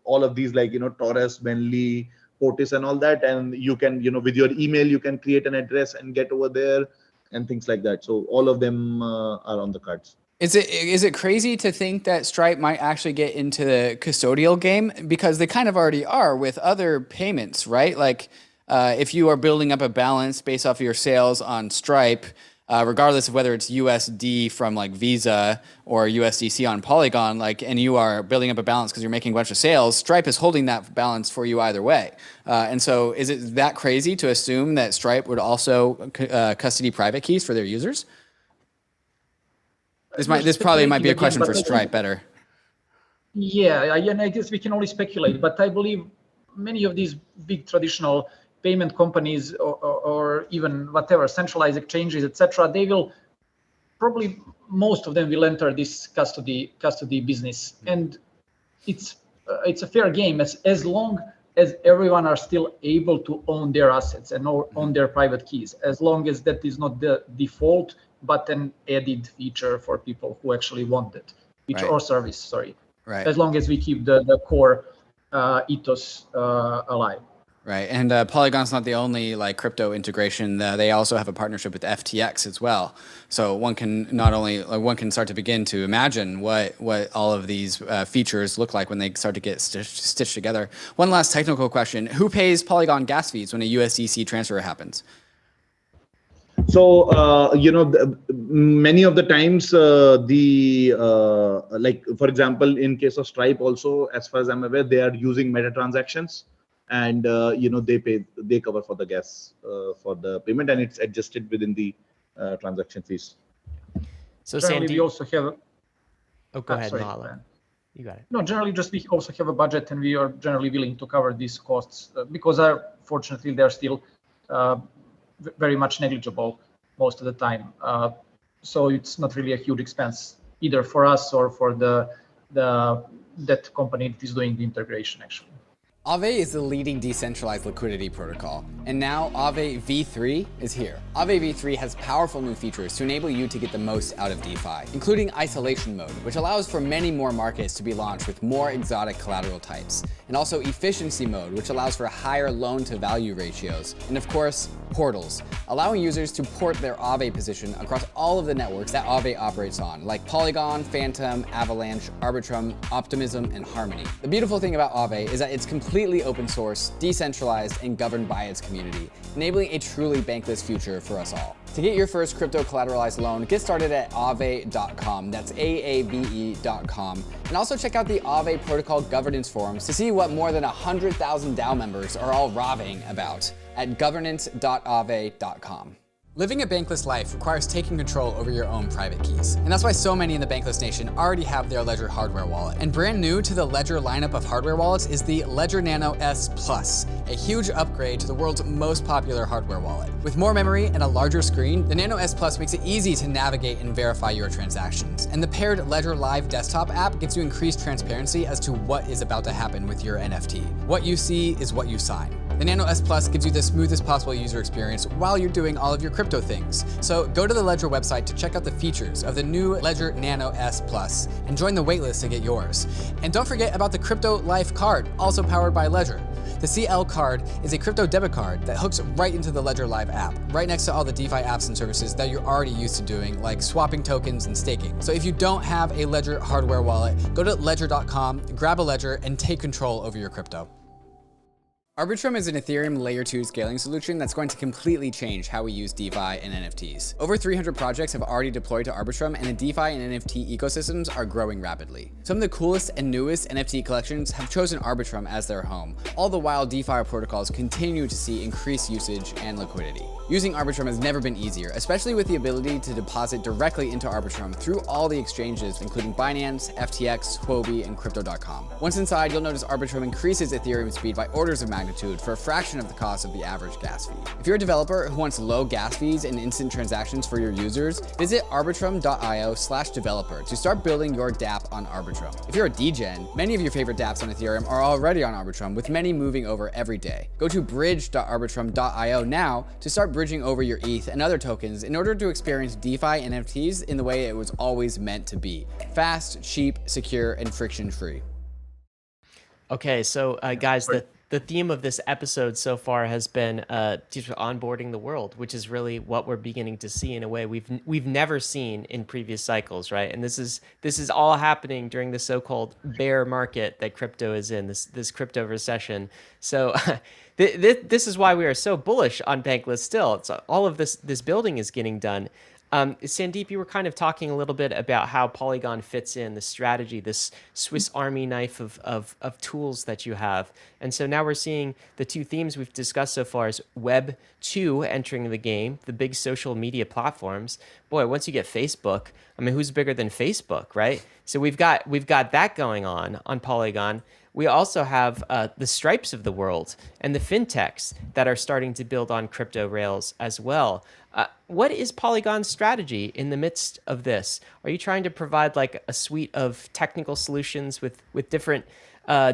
all of these, like Taurus, Bentley, Fortis, and all that. And you can with your email you can create an address and get over there and things like that. So all of them are on the cards. Is it crazy to think that Stripe might actually get into the custodial game? Because they kind of already are with other payments, right? Like if you are building up a balance based off of your sales on Stripe, regardless of whether it's USD from like Visa or USDC on Polygon, and you are building up a balance because you're making a bunch of sales, Stripe is holding that balance for you either way. And so is it that crazy to assume that Stripe would also custody private keys for their users? This probably might be a question for Stripe better. Yeah, and I guess we can only speculate, but I believe many of these big traditional payment companies or even whatever centralized exchanges, etc., they will probably, most of them will enter this custody business, and it's a fair game as long as everyone are still able to own their assets and own their private keys, as long as that is not the default but an added feature for people who actually want it, or service, sorry. Right. As long as we keep the core ethos alive. Right, and Polygon's not the only crypto integration. They also have a partnership with FTX as well. So one can one can start to begin to imagine what all of these features look like when they start to get stitched together. One last technical question: who pays Polygon gas fees when a USDC transfer happens? So many of the times for example, in case of Stripe also, as far as I'm aware, they are using meta transactions, and they cover for the gas for the payment, and it's adjusted within the transaction fees. So generally, Sandeep, we also have. go ahead, sorry, Mihailo. You got it. No, generally, just we also have a budget, and we are generally willing to cover these costs because, fortunately, they're still very much negligible most of the time. So it's not really a huge expense either for us or for that company that is doing the integration, actually. AAVE is the leading decentralized liquidity protocol, and now AAVE v3 is here. AAVE v3 has powerful new features to enable you to get the most out of DeFi, including isolation mode, which allows for many more markets to be launched with more exotic collateral types, and also efficiency mode, which allows for higher loan-to-value ratios, and of course, portals, allowing users to port their AAVE position across all of the networks that AAVE operates on, like Polygon, Phantom, Avalanche, Arbitrum, Optimism, and Harmony. The beautiful thing about AAVE is that it's completely open source, decentralized, and governed by its community, enabling a truly bankless future for us all. To get your first crypto collateralized loan, get started at aave.com. That's AAVE.com. And also check out the AAVE protocol governance forums to see what more than 100,000 DAO members are all raving about at governance.aave.com. Living a bankless life requires taking control over your own private keys. And that's why so many in the Bankless Nation already have their Ledger hardware wallet. And brand new to the Ledger lineup of hardware wallets is the Ledger Nano S Plus, a huge upgrade to the world's most popular hardware wallet. With more memory and a larger screen, the Nano S Plus makes it easy to navigate and verify your transactions. And the paired Ledger Live desktop app gives you increased transparency as to what is about to happen with your NFT. What you see is what you sign. The Nano S Plus gives you the smoothest possible user experience while you're doing all of your crypto things. So go to the Ledger website to check out the features of the new Ledger Nano S Plus and join the waitlist to get yours. And don't forget about the Crypto Life card, also powered by Ledger. The CL card is a crypto debit card that hooks right into the Ledger Live app, right next to all the DeFi apps and services that you're already used to doing, like swapping tokens and staking. So if you don't have a Ledger hardware wallet, go to ledger.com, grab a Ledger, and take control over your crypto. ARBITRUM is an Ethereum Layer 2 scaling solution that's going to completely change how we use DeFi and NFTs. Over 300 projects have already deployed to ARBITRUM, and the DeFi and NFT ecosystems are growing rapidly. Some of the coolest and newest NFT collections have chosen ARBITRUM as their home, all the while DeFi protocols continue to see increased usage and liquidity. Using ARBITRUM has never been easier, especially with the ability to deposit directly into ARBITRUM through all the exchanges, including Binance, FTX, Huobi, and Crypto.com. Once inside, you'll notice ARBITRUM increases Ethereum speed by orders of magnitude for a fraction of the cost of the average gas fee. If you're a developer who wants low gas fees and instant transactions for your users, visit arbitrum.io/developer to start building your dApp on ARBITRUM. If you're a degen, many of your favorite dApps on Ethereum are already on ARBITRUM, with many moving over every day. Go to bridge.arbitrum.io now to start bridging over your ETH and other tokens in order to experience DeFi and NFTs in the way it was always meant to be: fast, cheap, secure, and friction-free. Okay, so guys, the theme of this episode so far has been onboarding the world, which is really what we're beginning to see in a way we've never seen in previous cycles, right? And this is all happening during the so-called bear market that crypto is in, this crypto recession. So this is why we are so bullish on Bankless still. It's all of this building is getting done. Sandeep, you were kind of talking a little bit about how Polygon fits in, the strategy, this Swiss Army knife of tools that you have. And so now we're seeing the two themes we've discussed so far is Web 2 entering the game, the big social media platforms. Boy, once you get Facebook, I mean, who's bigger than Facebook, right? So we've got that going on Polygon. We also have the Stripes of the world and the fintechs that are starting to build on crypto rails as well. What is Polygon's strategy in the midst of this? Are you trying to provide like a suite of technical solutions with different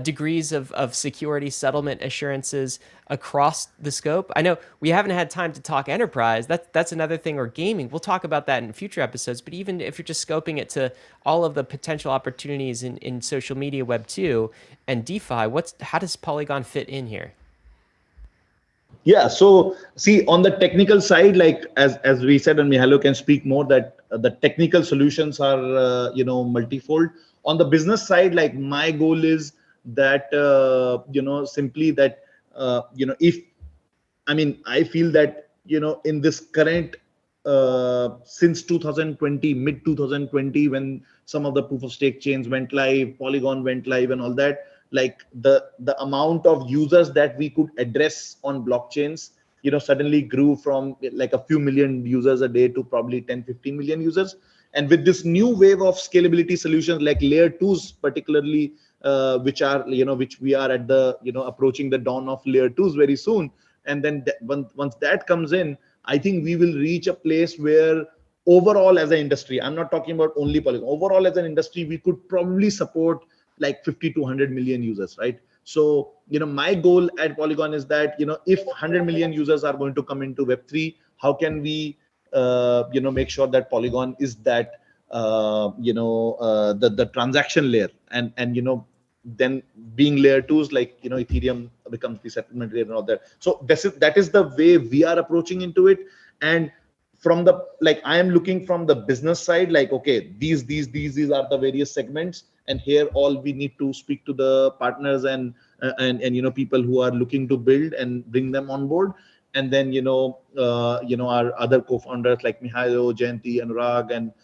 degrees of security, settlement assurances across the scope? I know we haven't had time to talk enterprise. That's another thing, or gaming. We'll talk about that in future episodes. But even if you're just scoping it to all of the potential opportunities in social media, Web 2, and DeFi, how does Polygon fit in here? Yeah, so see, on the technical side, like as we said, and Mihailo can speak more, that the technical solutions are multifold. On the business side, like my goal is that simply that if I feel that in this current since 2020, mid 2020, when some of the proof of stake chains went live, Polygon went live, and all that, like the amount of users that we could address on blockchains suddenly grew from like a few million users a day to probably 10-15 million users. And with this new wave of scalability solutions like layer 2s particularly, which we are at the approaching the dawn of layer 2s very soon, and then once that comes in, I think we will reach a place where overall as an industry, I'm not talking about only Polygon, overall as an industry, we could probably support like 50 to 100 million users, right? So, my goal at Polygon is that, if 100 million users are going to come into Web3, how can we, make sure that Polygon is that, the transaction layer, and then being layer 2s like, Ethereum becomes the settlement layer and all that. So that is the way we are approaching into it. And from the, like, I am looking from the business side, like, okay, these are the various segments, and here all we need to speak to the partners and people who are looking to build and bring them on board. And then our other co-founders like Mihailo, Jayanti, Anurag, and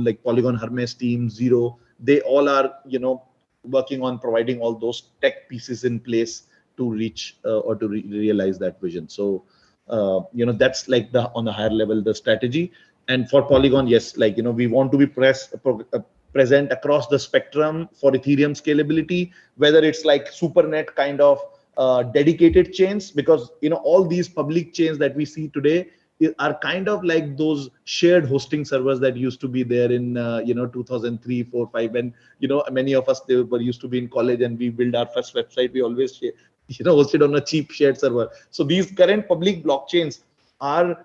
like Polygon Hermes team, Zero, they all are working on providing all those tech pieces in place to reach or to realize that vision. So that's like on the higher level, the strategy. And for Polygon, yes, like, we want to be present across the spectrum for Ethereum scalability, whether it's like Supernet kind of dedicated chains, because, all these public chains that we see today are kind of like those shared hosting servers that used to be there in 2003, 4, 5, when many of us, they were used to be in college and we build our first website, we always hosted on a cheap shared server. So these current public blockchains are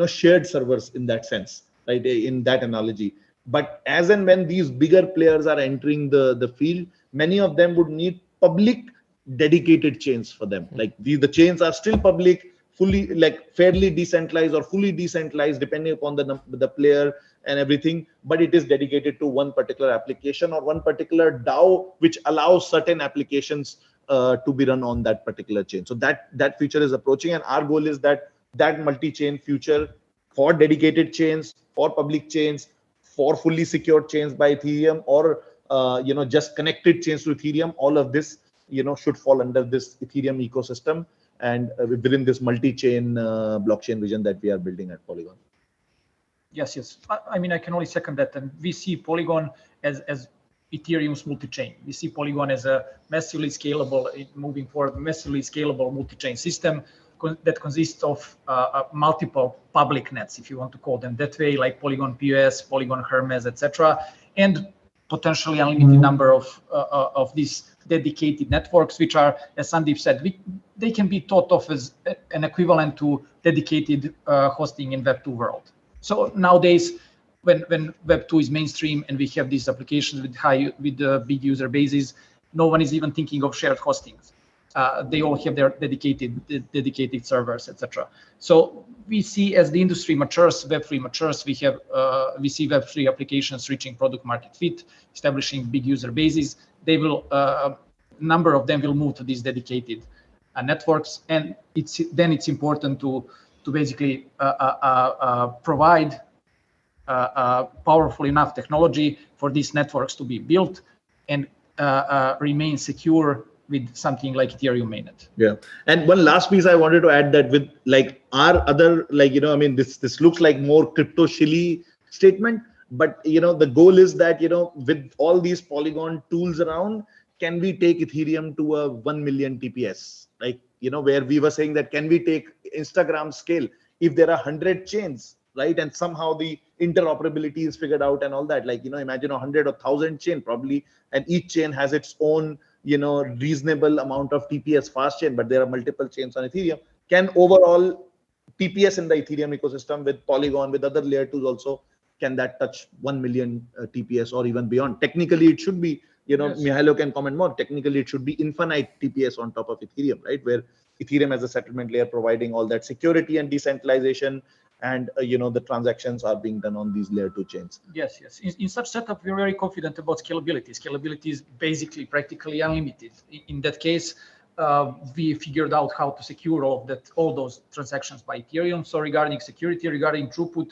shared servers in that sense, right, in that analogy. But as and when these bigger players are entering the field, many of them would need public dedicated chains for them. Like the chains are still public, fully, like, fairly decentralized or fully decentralized depending upon the player and everything, but it is dedicated to one particular application or one particular DAO, which allows certain applications to be run on that particular chain. So that future is approaching, and our goal is that multi-chain future for dedicated chains, for public chains, for fully secured chains by Ethereum, or just connected chains to Ethereum, all of this should fall under this Ethereum ecosystem and within this multi-chain blockchain vision that we are building at Polygon. Yes. I mean, I can only second that. And we see Polygon as Ethereum's multi-chain. We see Polygon as a massively scalable, moving forward, massively scalable multi-chain system that consists of multiple public nets, if you want to call them that way, like Polygon POS, Polygon Hermes, etc., and potentially unlimited number of these dedicated networks, which are, as Sandeep said, they can be thought of as an equivalent to dedicated hosting in Web2 world. So nowadays, when Web 2 is mainstream and we have these applications with big user bases, no one is even thinking of shared hostings. They all have their dedicated servers, etc. So we see, as the industry matures, Web3 matures, we see Web3 applications reaching product market fit, establishing big user bases. They will, number of them will move to these dedicated networks, and it's important to basically provide powerful enough technology for these networks to be built and remain secure with something like Ethereum mainnet. Yeah. And one last piece I wanted to add, that with like our other, like, I mean, this looks like more crypto shilly statement, but the goal is that, with all these Polygon tools around, can we take Ethereum to a 1 million TPS? Like, where we were saying that, can we take Instagram scale if there are 100 chains, right? And somehow the interoperability is figured out and all that. Like, imagine 100 or 1,000 chain probably, and each chain has its own, reasonable amount of TPS fast chain, but there are multiple chains on Ethereum. Can overall TPS in the Ethereum ecosystem with Polygon, with other layer 2s also, can that touch 1 million TPS or even beyond? Technically, it should be, yes. Mihailo can comment more. Technically, it should be infinite TPS on top of Ethereum, right? Where Ethereum as a settlement layer providing all that security and decentralization, and the transactions are being done on these layer 2 chains. Yes. In such setup, we're very confident about scalability. Scalability is basically practically unlimited. In that case, we figured out how to secure all those transactions by Ethereum. So regarding security, regarding throughput,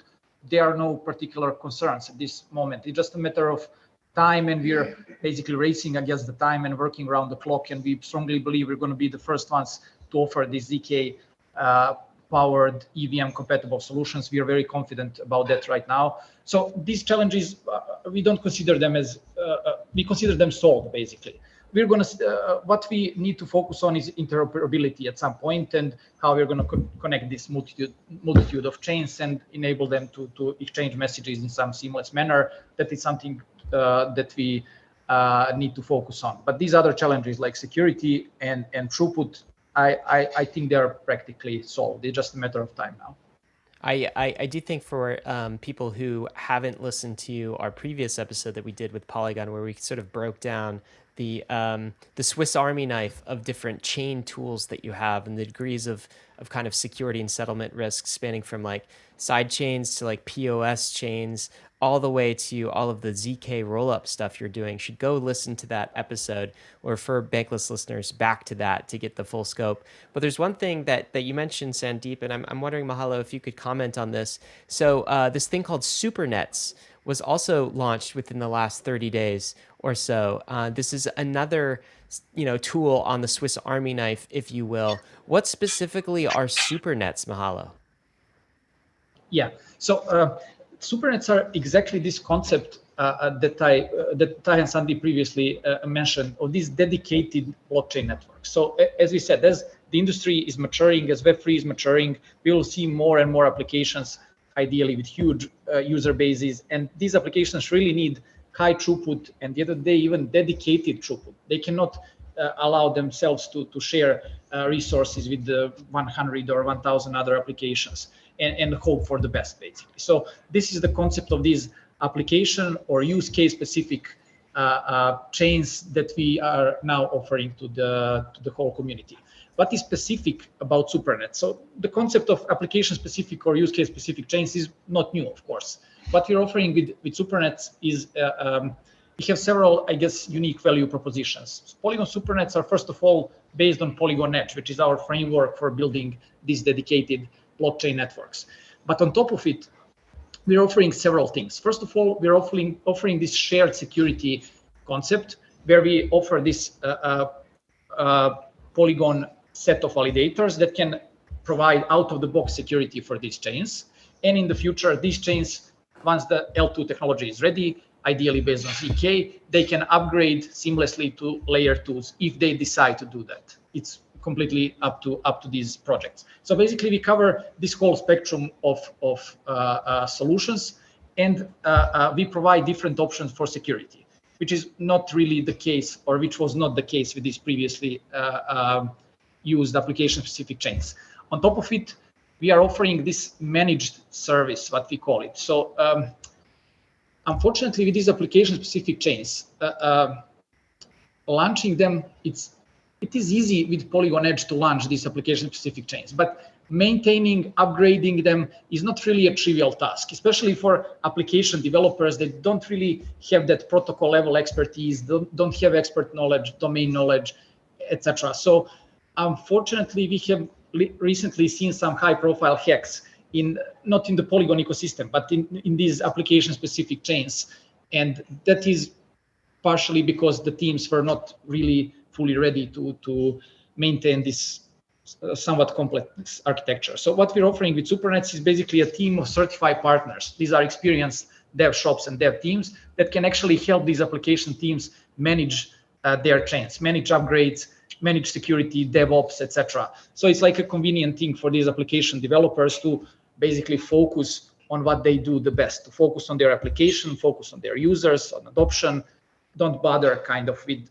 there are no particular concerns at this moment. It's just a matter of time, and we're basically racing against the time and working around the clock. And we strongly believe we're going to be the first ones to offer these ZK powered EVM compatible solutions. We are very confident about that right now. So these challenges, we don't consider them as, we consider them solved basically. We're going to, what we need to focus on is interoperability at some point, and how we're going to connect this multitude of chains and enable them to exchange messages in some seamless manner. That is something that we need to focus on. But these other challenges like security and throughput, I think they're practically solved. It's just a matter of time now. I do think for people who haven't listened to our previous episode that we did with Polygon, where we sort of broke down the Swiss Army knife of different chain tools that you have, and the degrees of kind of security and settlement risks, spanning from like side chains to like POS chains, all the way to all of the ZK rollup stuff you're doing, should go listen to that episode, or for Bankless listeners back to that to get the full scope. But there's one thing that you mentioned, Sandeep, and I'm wondering, Mihailo, if you could comment on this. So this thing called Supernets was also launched within the last 30 days or so. This is another tool on the Swiss Army knife, if you will. What specifically are supernets, Mihailo? Yeah. So supernets are exactly this concept that I and Sandeep previously mentioned, of these dedicated blockchain networks. So as we said, as the industry is maturing, as Web3 is maturing, we will see more and more applications, ideally with huge user bases. And these applications really need high throughput, and the other day even dedicated throughput. They cannot allow themselves to share resources with the 100 or 1,000 other applications and hope for the best, basically. So this is the concept of these application or use case specific chains that we are now offering to the whole community. What is specific about Supernet? So the concept of application specific or use case specific chains is not new, of course. What we're offering with Supernets is we have several, I guess, unique value propositions. Polygon Supernets are first of all based on Polygon Edge, which is our framework for building these dedicated blockchain networks. But on top of it, we're offering several things. First of all, we're offering this shared security concept, where we offer this Polygon set of validators that can provide out-of-the-box security for these chains. And in the future, these chains, once the L2 technology is ready, ideally based on ZK, they can upgrade seamlessly to layer 2s if they decide to do that. It's completely up to these projects. So basically, we cover this whole spectrum of solutions, and we provide different options for security, which is not really the case, or which was not the case with these previously used application-specific chains. On top of it, we are offering this managed service, what we call it. So unfortunately, with these application-specific chains, launching them, it is easy with Polygon Edge to launch these application-specific chains, but maintaining, upgrading them is not really a trivial task, especially for application developers that don't really have that protocol level expertise, don't have expert knowledge, domain knowledge, etc. So unfortunately, we have recently seen some high-profile hacks not in the Polygon ecosystem, but in these application-specific chains, and that is partially because the teams were not really fully ready to maintain this somewhat complex architecture. So what we're offering with Supernets is basically a team of certified partners. These are experienced dev shops and dev teams that can actually help these application teams manage their chains, manage upgrades, manage security, DevOps, etc. So it's like a convenient thing for these application developers to basically focus on what they do the best, to focus on their application, focus on their users, on adoption, don't bother kind of with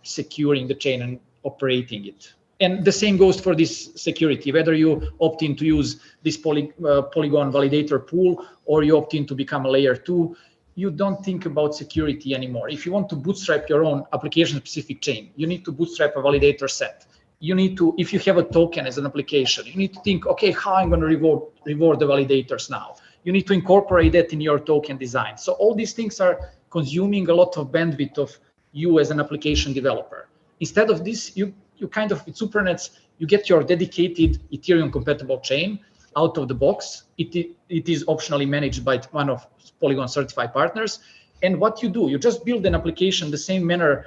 securing the chain and operating it. And the same goes for this security, whether you opt in to use this Polygon validator pool or you opt in to become a layer 2, you don't think about security anymore. If you want to bootstrap your own application-specific chain, you need to bootstrap a validator set. You need to, if you have a token as an application, you need to think, okay, how I'm going to reward the validators now. You need to incorporate that in your token design. So all these things are consuming a lot of bandwidth of you as an application developer. Instead of this, you kind of, with Supernets, you get your dedicated Ethereum compatible chain out of the box. It is optionally managed by one of Polygon certified partners. And what you do, you just build an application in the same manner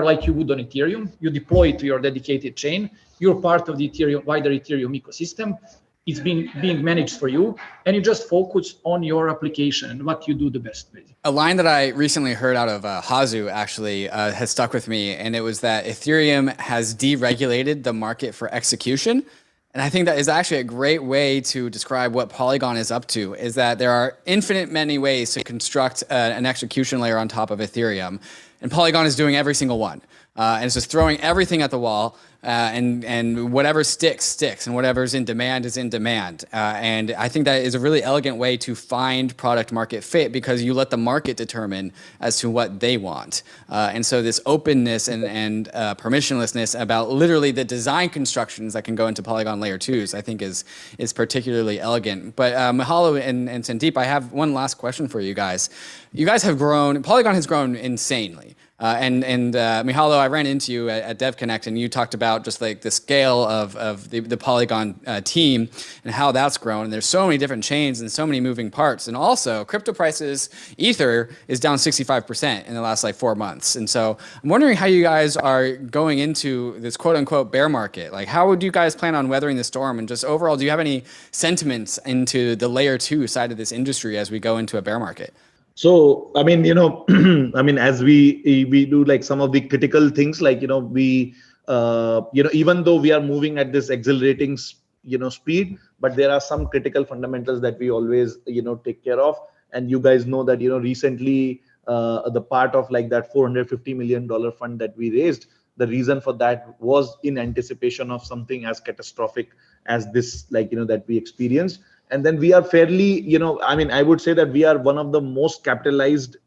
like you would on Ethereum. You deploy it to your dedicated chain. You're part of the wider Ethereum ecosystem. It's being managed for you, and you just focus on your application and what you do the best, basically. A line that I recently heard out of Hazu actually has stuck with me, and it was that Ethereum has deregulated the market for execution. And I think that is actually a great way to describe what Polygon is up to, is that there are infinite many ways to construct an execution layer on top of Ethereum. And Polygon is doing every single one. And it's just throwing everything at the wall, and whatever sticks, and whatever's in demand is in demand. And I think that is a really elegant way to find product market fit, because you let the market determine as to what they want. And so this openness and permissionlessness about literally the design constructions that can go into Polygon layer 2s, I think is particularly elegant. But Mihailo and Sandeep, I have one last question for you guys. You guys have grown, Polygon has grown insanely. And Mihailo, I ran into you at DevConnect, and you talked about just like the scale of the Polygon team and how that's grown. And there's so many different chains and so many moving parts. And also, crypto prices, Ether is down 65% in the last like 4 months. And so I'm wondering how you guys are going into this quote unquote bear market. Like, how would you guys plan on weathering the storm? And just overall, do you have any sentiments into the layer 2 side of this industry as we go into a bear market? So, I mean, I mean, as we do like some of the critical things, like, we, even though we are moving at this accelerating, speed, but there are some critical fundamentals that we always, take care of. And you guys know that, recently, the part of like that $450 million fund that we raised, the reason for that was in anticipation of something as catastrophic as this, like, that we experienced. And then we are fairly, I mean, I would say that we are one of the most capitalized,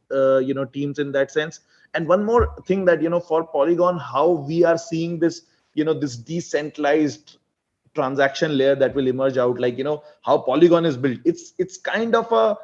teams in that sense. And one more thing that, for Polygon, how we are seeing this, this decentralized transaction layer that will emerge out, like, how Polygon is built. It's kind of a,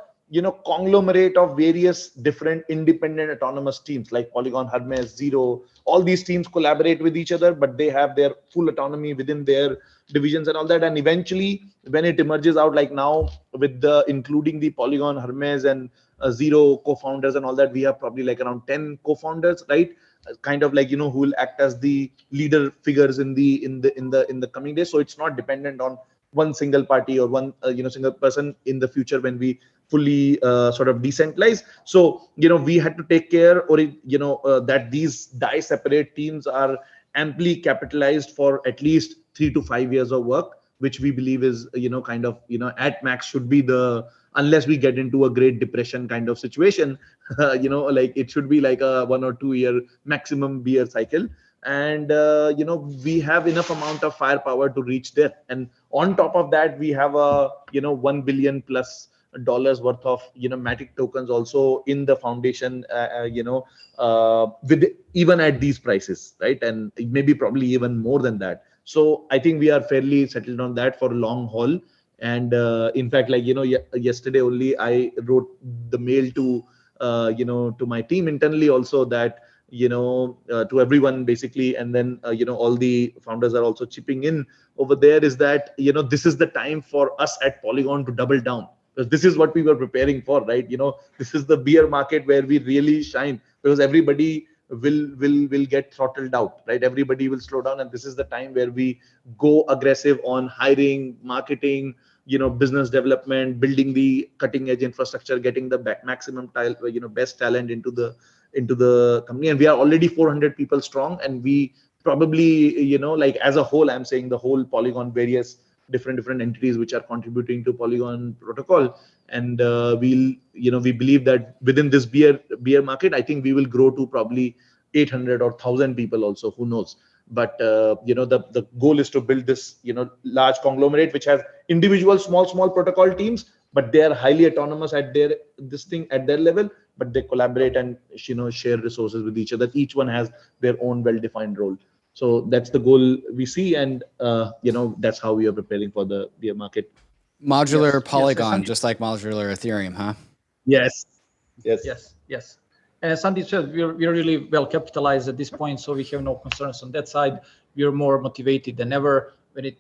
conglomerate of various different independent autonomous teams like Polygon, Hermes, Zero. All these teams collaborate with each other, but they have their full autonomy within their divisions and all that. And eventually, when it emerges out, like now with the including the Polygon, Hermes, and Zero co-founders and all that, we have probably like around 10 co-founders, right? Kind of like, who will act as the leader figures in the coming days. So it's not dependent on one single party or one single person in the future when we fully sort of decentralize. So we had to take care, or that these separate teams are amply capitalized for at least 3 to 5 years of work, which we believe is kind of at max should be the, unless we get into a great depression kind of situation, like it should be like a 1 or 2 year maximum bear cycle. And we have enough amount of firepower to reach there. And on top of that, we have a $1 billion plus worth of Matic tokens also in the foundation, with even at these prices, right? And maybe probably even more than that. So I think we are fairly settled on that for long haul. And in fact, like yesterday only I wrote the mail to to my team internally also, that to everyone basically, and then all the founders are also chipping in over there, is that this is the time for us at Polygon to double down, because this is what we were preparing for, right? This is the bear market where we really shine, because everybody will get throttled out, right? Everybody will slow down, and this is the time where we go aggressive on hiring, marketing, business development, building the cutting edge infrastructure, getting the maximum best talent into the company. And we are already 400 people strong, and we probably like as a whole, I'm saying the whole Polygon, various different entities which are contributing to Polygon protocol. And we believe that within this bear market, I think we will grow to probably 800 or 1,000 people also, who knows. But the goal is to build this large conglomerate which has individual small protocol teams, but they are highly autonomous at their level, but they collaborate and share resources with each other. Each one has their own well-defined role. So that's the goal we see, and that's how we are preparing for the bear market. Modular Polygon, just like modular Ethereum, huh? Yes. And Sandeep said, we're really well capitalized at this point, so we have no concerns on that side. We're more motivated than ever.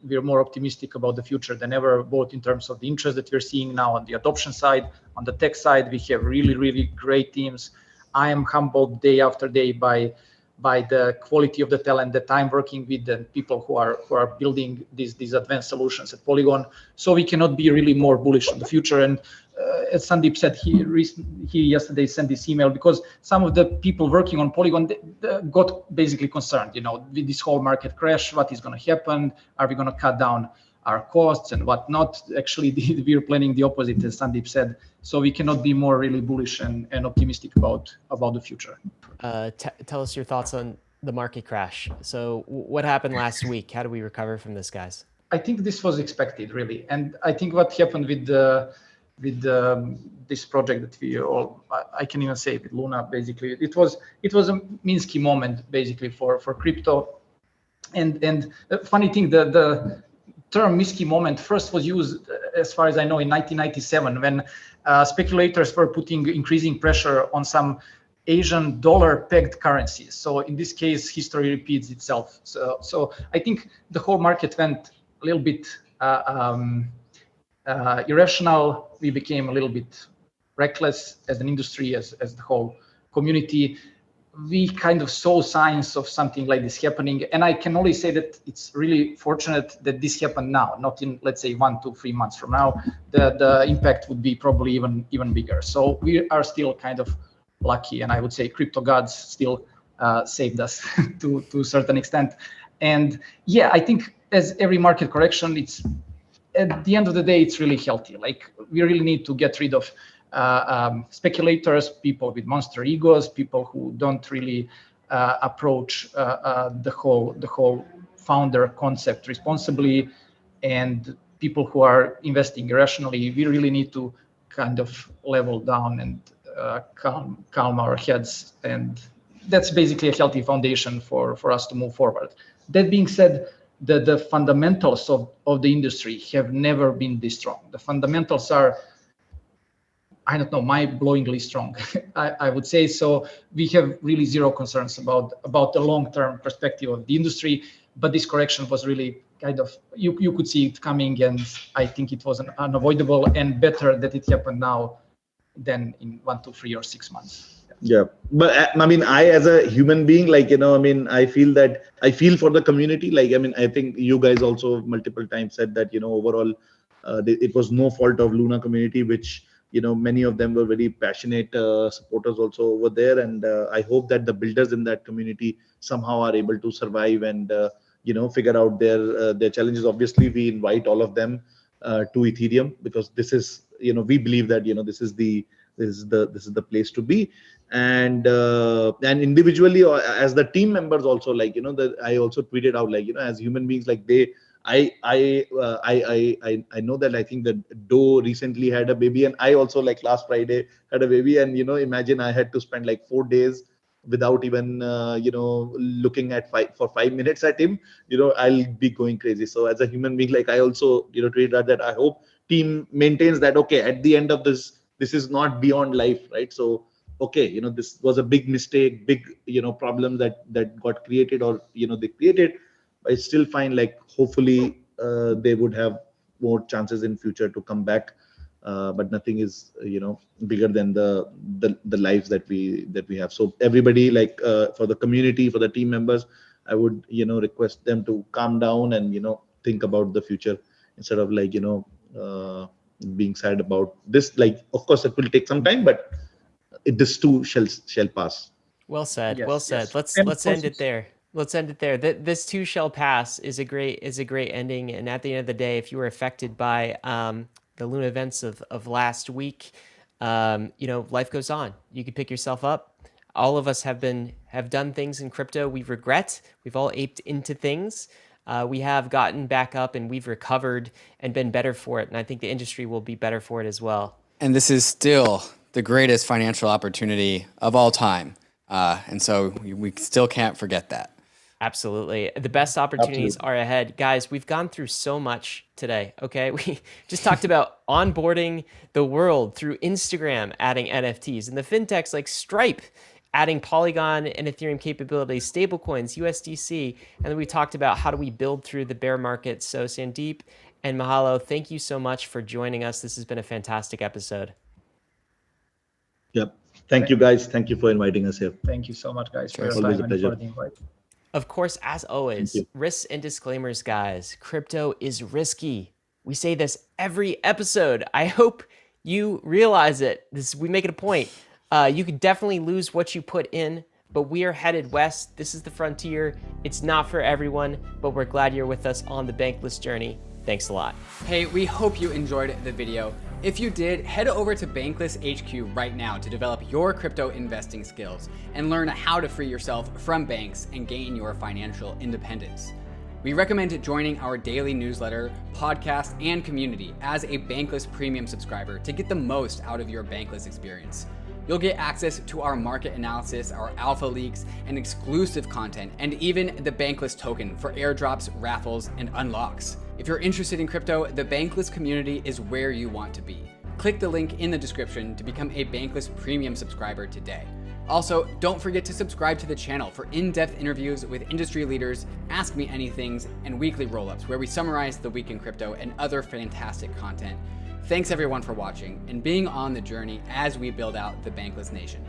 We're more optimistic about the future than ever, both in terms of the interest that we're seeing now on the adoption side, on the tech side. We have really great teams. I am humbled day after day by the quality of the talent that I'm working with, and people who are building these advanced solutions at Polygon. So we cannot be really more bullish on the future. And as Sandeep said, he yesterday sent this email because some of the people working on Polygon got basically concerned, with this whole market crash. What is going to happen? Are we going to cut down our costs and whatnot? Actually, we're planning the opposite, as Sandeep said. So we cannot be more really bullish and optimistic about the future. Tell us your thoughts on the market crash. So what happened last week? How do we recover from this, guys? I think this was expected, really. And I think what happened with this project that we all, I can even say with Luna, basically, it was a Minsky moment, basically, for crypto. And funny thing, the term Minsky moment first was used, as far as I know, in 1997, when speculators were putting increasing pressure on some Asian dollar-pegged currencies. So in this case, history repeats itself. So I think the whole market went a little bit irrational. We became a little bit reckless as an industry, as the whole community. We kind of saw signs of something like this happening. And I can only say that it's really fortunate that this happened now, not in, let's say, 1 to 3 months from now. The impact would be probably even bigger. So we are still kind of lucky. And I would say crypto gods still saved us to a certain extent. And yeah, I think as every market correction, it's at the end of the day, it's really healthy. Like we really need to get rid of speculators, people with monster egos, people who don't really approach the whole founder concept responsibly, and people who are investing irrationally. We really need to kind of level down and calm our heads, and that's basically a healthy foundation for us to move forward. That being said, the fundamentals of the industry have never been this strong. The fundamentals are, I don't know, mind-blowingly strong. I would say so. We have really zero concerns about the long-term perspective of the industry, but this correction was really kind of, you could see it coming, and I think it was unavoidable, and better that it happened now than in 1 to 3 or 6 months. Yeah, but I mean, I as a human being, like, you know, I mean, I feel for the community. Like, I mean, I think you guys also multiple times said that, you know, overall, it was no fault of Luna community, which, you know, many of them were very passionate supporters also over there. And I hope that the builders in that community somehow are able to survive and, you know, figure out their challenges. Obviously, we invite all of them to Ethereum, because this is, you know, we believe that, you know, this is the place to be. And individually, or as the team members also, like, you know, that I also tweeted out, like, you know, as human beings, like I know that I think that Doe recently had a baby, and I also, like, last Friday had a baby, and, you know, imagine I had to spend like 4 days without even you know, looking at 5 minutes at him. You know, I'll be going crazy. So as a human being, like, I also, you know, tweeted that I hope team maintains that, okay, at the end of this is not beyond life, right? So okay, you know, this was a big mistake, big, you know, problem that got created, or, you know, they created. I still find, like, hopefully they would have more chances in future to come back, but nothing is, you know, bigger than the lives that we have. So everybody, like, for the community, for the team members, I would, you know, request them to calm down and, you know, think about the future instead of, like, you know, being sad about this. Like, of course it will take some time, but this too shall pass. Well said. Yes, well said. yes. Let's end it there. Let's end it there. This too shall pass is a great ending. And at the end of the day, if you were affected by the Luna events of last week, you know, life goes on. You can pick yourself up. All of us have done things in crypto we regret. We've all aped into things. We have gotten back up, and we've recovered and been better for it. And I think the industry will be better for it as well. And this is still the greatest financial opportunity of all time. And so we still can't forget that. Absolutely. The best opportunities are ahead. Guys, we've gone through so much today, okay? We just talked about onboarding the world through Instagram, adding NFTs, and the fintechs like Stripe, adding Polygon and Ethereum capabilities, stablecoins, USDC, and then we talked about how do we build through the bear market. So Sandeep and Mihailo, thank you so much for joining us. This has been a fantastic episode. Yep. Thank you, guys. Thank you for inviting us here. Thank you so much, guys, for your Always time a and for pleasure. the invite. Of course, as always, risks and disclaimers, guys. Crypto is risky. We say this every episode. I hope you realize it. We make it a point. You could definitely lose what you put in, but we are headed west. This is the frontier. It's not for everyone, but we're glad you're with us on the Bankless journey. Thanks a lot. Hey, we hope you enjoyed the video. If you did, head over to Bankless HQ right now to develop your crypto investing skills and learn how to free yourself from banks and gain your financial independence. We recommend joining our daily newsletter, podcast, and community as a Bankless Premium subscriber to get the most out of your Bankless experience. You'll get access to our market analysis, our alpha leaks, and exclusive content, and even the Bankless token for airdrops, raffles, and unlocks. If you're interested in crypto, the Bankless community is where you want to be. Click the link in the description to become a Bankless Premium subscriber today. Also, don't forget to subscribe to the channel for in-depth interviews with industry leaders, Ask Me Anythings, and weekly roll-ups where we summarize the week in crypto and other fantastic content. Thanks everyone for watching and being on the journey as we build out the Bankless Nation.